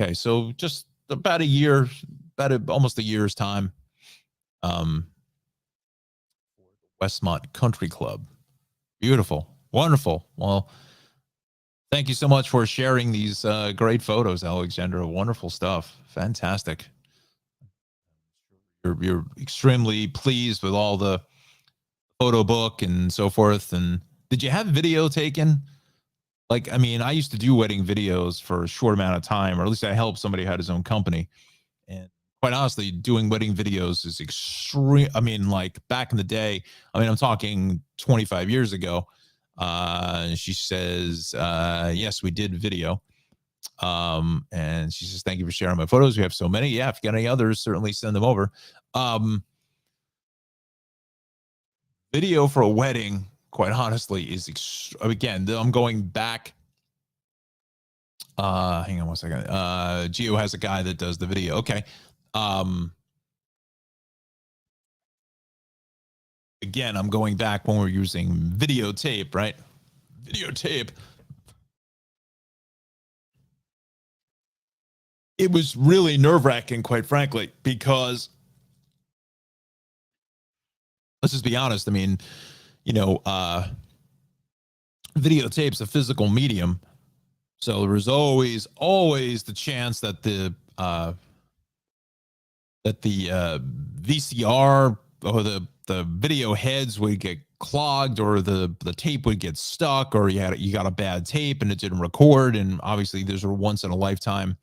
Okay, so just about a year, almost a year's time. Westmont Country Club. Beautiful, wonderful. Well, thank you so much for sharing these great photos, Alexandra. Wonderful stuff. Fantastic. You're extremely pleased with all the photo book and so forth. And did you have video taken? Like, I mean, I used to do wedding videos for a short amount of time, or at least I helped somebody who had his own company. And quite honestly, doing wedding videos is extreme. I mean, like back in the day, I mean, I'm talking 25 years ago. She says, yes, we did video. And she says, thank you for sharing my photos. We have so many. Yeah, if you got any others, certainly send them over. Video for a wedding, quite honestly, is again, I'm going back. Hang on one second. Geo has a guy that does the video. Okay. Again, I'm going back when we're using videotape, right? Videotape. It was really nerve-wracking, quite frankly, because let's just be honest. I mean, you know, videotape's a physical medium, so there was always the chance that the VCR or the video heads would get clogged, or the tape would get stuck, or you got a bad tape and it didn't record. And obviously, these are once in a lifetime.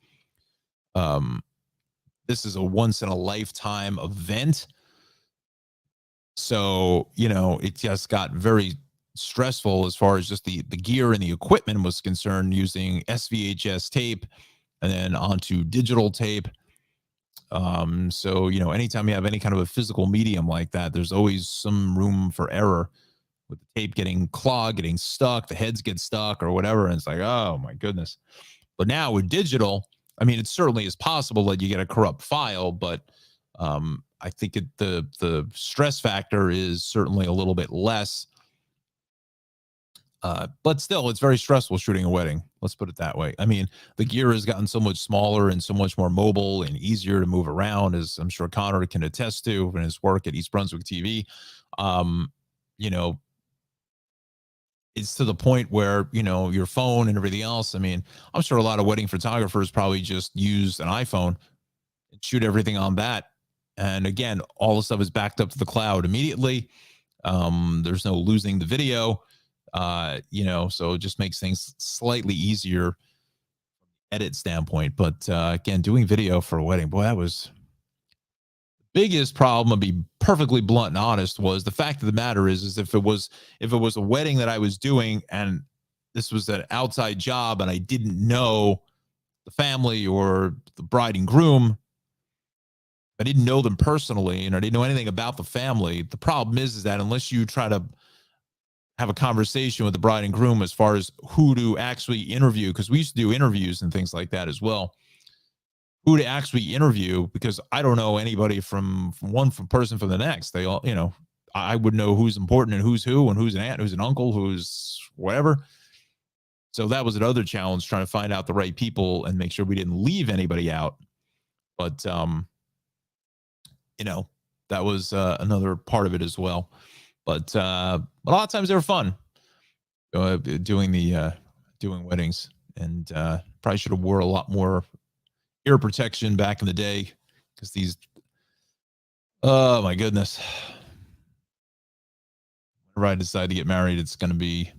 This is a once in a lifetime event. So, you know, it just got very stressful as far as just the gear and the equipment was concerned, using SVHS tape and then onto digital tape. So, you know, anytime you have any kind of a physical medium like that, there's always some room for error with the tape getting clogged, getting stuck, the heads get stuck or whatever. And it's like, oh my goodness. But now with digital, I mean, it certainly is possible that you get a corrupt file, but I think the stress factor is certainly a little bit less. But still, it's very stressful shooting a wedding. Let's put it that way. I mean, the gear has gotten so much smaller and so much more mobile and easier to move around, as I'm sure Connor can attest to in his work at East Brunswick TV. You know, it's to the point where, you know, your phone and everything else. I mean, I'm sure a lot of wedding photographers probably just use an iPhone and shoot everything on that. And again, all the stuff is backed up to the cloud immediately. There's no losing the video. You know, so it just makes things slightly easier edit standpoint. But again, doing video for a wedding, boy, that was the biggest problem. I'll be perfectly blunt and honest. Was the fact of the matter is if it was a wedding that I was doing and this was an outside job and I didn't know the family or the bride and groom, I didn't know them personally and I didn't know anything about the family. The problem is that unless you try to have a conversation with the bride and groom as far as who to actually interview, because we used to do interviews and things like that as well, who to actually interview, because I don't know anybody from one person from the next. They all, you know, I would know who's important and who's who and who's an aunt, who's an uncle, who's whatever. So that was another challenge, trying to find out the right people and make sure we didn't leave anybody out. But, you know, that was another part of it as well. But a lot of times they were fun doing weddings, and probably should have wore a lot more ear protection back in the day, because these, oh my goodness, whenever I decide to get married, it's going to be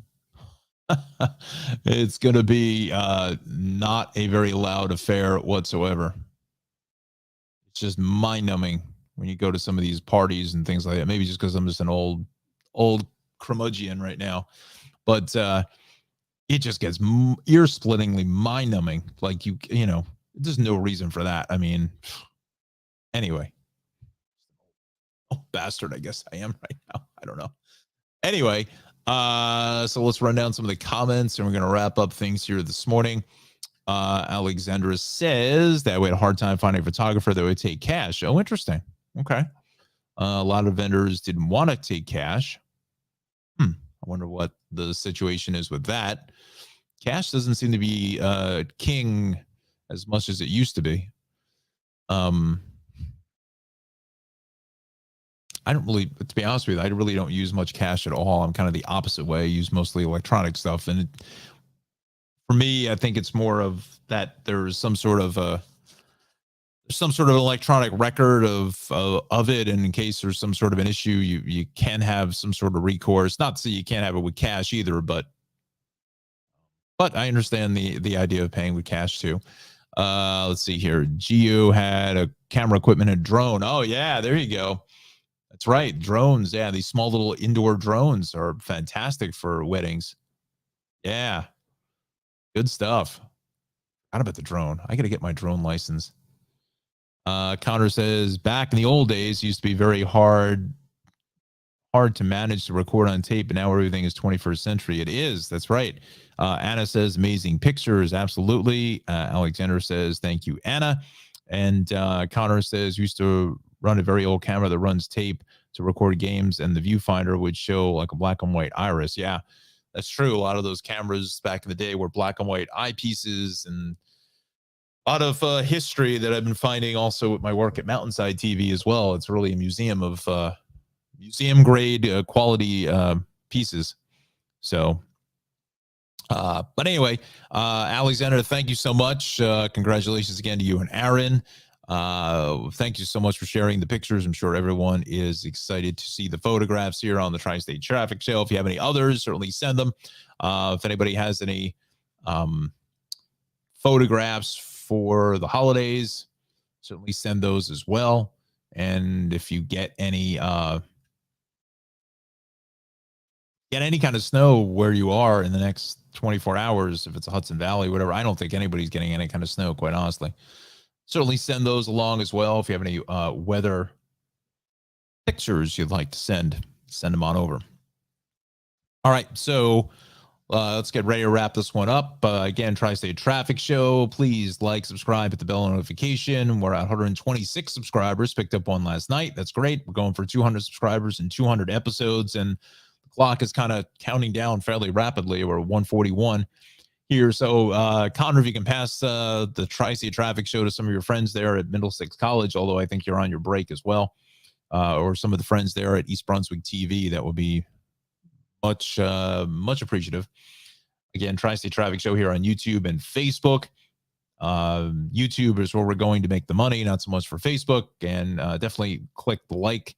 not a very loud affair whatsoever. It's just mind numbing when you go to some of these parties and things like that. Maybe just because I'm just an old curmudgeon right now, but it just gets ear splittingly mind numbing. Like you know, there's no reason for that. I mean, anyway, oh bastard, I guess I am right now. I don't know. Anyway, so let's run down some of the comments and we're gonna wrap up things here this morning. Alexandra says that we had a hard time finding a photographer that would take cash. Oh, interesting. Okay. A lot of vendors didn't want to take cash. I wonder what the situation is with that. Cash doesn't seem to be king as much as it used to be. I don't really, to be honest with you, I really don't use much cash at all. I'm kind of the opposite way. I use mostly electronic stuff. And for me, I think it's more of that there's some sort of electronic record of it. And in case there's some sort of an issue, you can have some sort of recourse. Not to say you can't have it with cash either, but I understand the idea of paying with cash too. Let's see here. Geo had a camera equipment and drone. Oh yeah, there you go. That's right. Drones. Yeah. These small little indoor drones are fantastic for weddings. Yeah. Good stuff. Forgot about the drone. I got to get my drone license. Connor says back in the old days used to be very hard to manage to record on tape, but now everything is 21st century. It is. That's right. Anna says amazing pictures. Absolutely. Alexander says thank you, Anna. And Connor says used to run a very old camera that runs tape to record games, and the viewfinder would show like a black and white iris. Yeah, that's true. A lot of those cameras back in the day were black and white eyepieces, and a lot of history that I've been finding also with my work at Mountainside TV as well. It's really a museum of museum grade quality pieces. So but anyway, Alexander, thank you so much. Congratulations again to you and Aaron. Thank you so much for sharing the pictures. I'm sure everyone is excited to see the photographs here on the Tri-State Traffic Show. If you have any others, certainly send them. If anybody has any photographs for the holidays, certainly send those as well. And if you get any kind of snow where you are in the next 24 hours, if it's a Hudson Valley, whatever, I don't think anybody's getting any kind of snow, quite honestly. Certainly send those along as well. If you have any weather pictures you'd like to send them on over. All right, so let's get ready to wrap this one up. Again, Tri-State Traffic Show. Please like, subscribe, hit the bell notification. We're at 126 subscribers. Picked up one last night. That's great. We're going for 200 subscribers and 200 episodes, and the clock is kind of counting down fairly rapidly. We're at 141 here. So, Connor, if you can pass the Tri-State Traffic Show to some of your friends there at Middlesex College, although I think you're on your break as well, or some of the friends there at East Brunswick TV, that would be much appreciative. Again, Tri-State Traffic Show here on YouTube and Facebook. YouTube is where we're going to make the money, not so much for Facebook. And definitely click the like.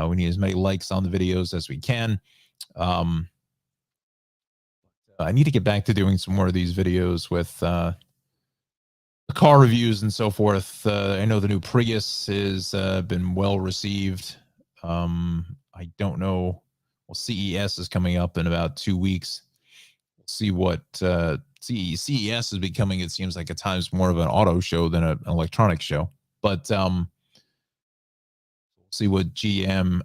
We need as many likes on the videos as we can. I need to get back to doing some more of these videos with the car reviews and so forth. I know the new Prius has been well received. I don't know. Well, CES is coming up in about 2 weeks. We'll see what CES is becoming. It seems like at times more of an auto show than an electronic show. But see what GM,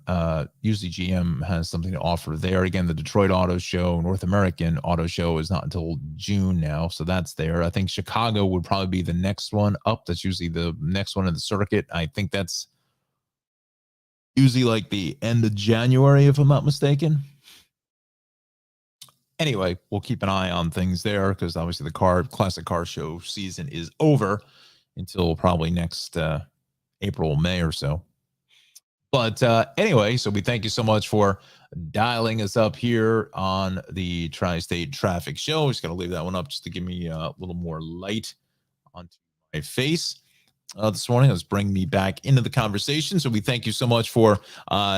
usually GM has something to offer there. Again, the Detroit Auto Show, North American Auto Show is not until June now, so that's there. I think Chicago would probably be the next one up. That's usually the next one in the circuit. I think that's usually like the end of January, if I'm not mistaken. Anyway, we'll keep an eye on things there because obviously the classic car show season is over until probably next April, May or so. But anyway, so we thank you so much for dialing us up here on the Tri-State Traffic Show. Just going to leave that one up just to give me a little more light onto my face this morning. Let's bring me back into the conversation. So we thank you so much for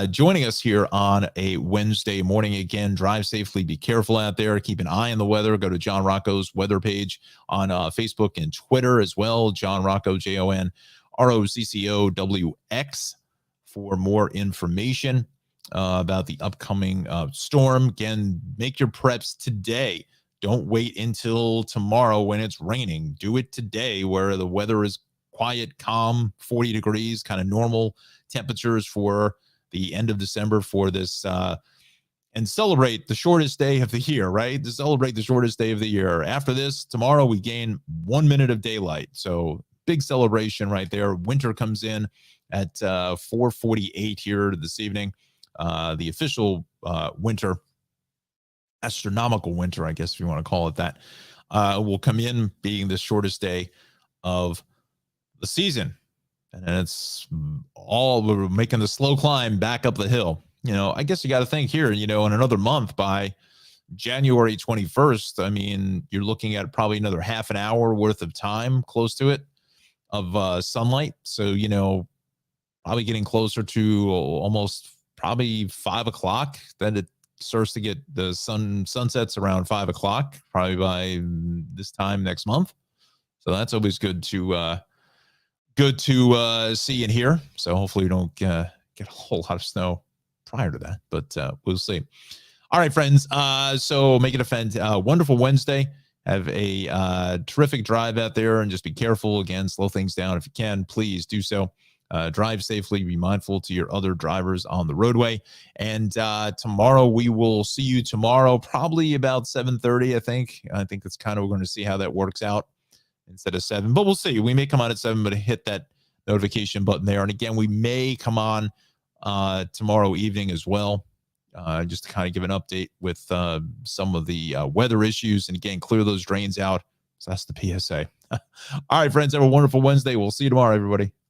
joining us here on a Wednesday morning. Again, drive safely, be careful out there, keep an eye on the weather. Go to John Rocco's weather page on Facebook and Twitter as well. John Rocco, JON ROCCOWX for more information about the upcoming storm. Again, make your preps today. Don't wait until tomorrow when it's raining. Do it today where the weather is quiet, calm, 40 degrees, kind of normal temperatures for the end of December for this and celebrate the shortest day of the year, right? To celebrate the shortest day of the year. After this, tomorrow we gain 1 minute of daylight. So big celebration right there. Winter comes in at 4:48 here this evening. The official winter, astronomical winter, I guess if you want to call it that, will come in being the shortest day of the season. And it's all, we're making the slow climb back up the hill. I guess you got to think here, in another month by January 21st, I mean, you're looking at probably another half an hour worth of time, close to it, of sunlight. So, probably getting closer to almost probably 5 o'clock. Then it starts to get the sunsets around 5 o'clock, probably by this time next month. So that's always good to see and hear. So hopefully we don't get a whole lot of snow prior to that, but we'll see. All right, friends. So make it a wonderful Wednesday. Have a terrific drive out there, and just be careful. Again, slow things down if you can. Please do so. Drive safely. Be mindful to your other drivers on the roadway. And tomorrow we will see you tomorrow, probably about 7:30. I think that's kind of, we're going to see how that works out instead of 7. But we'll see. We may come on at 7, but hit that notification button there. And again, we may come on tomorrow evening as well, just to kind of give an update with some of the weather issues, and again, clear those drains out. So that's the PSA. All right, friends, have a wonderful Wednesday. We'll see you tomorrow, everybody.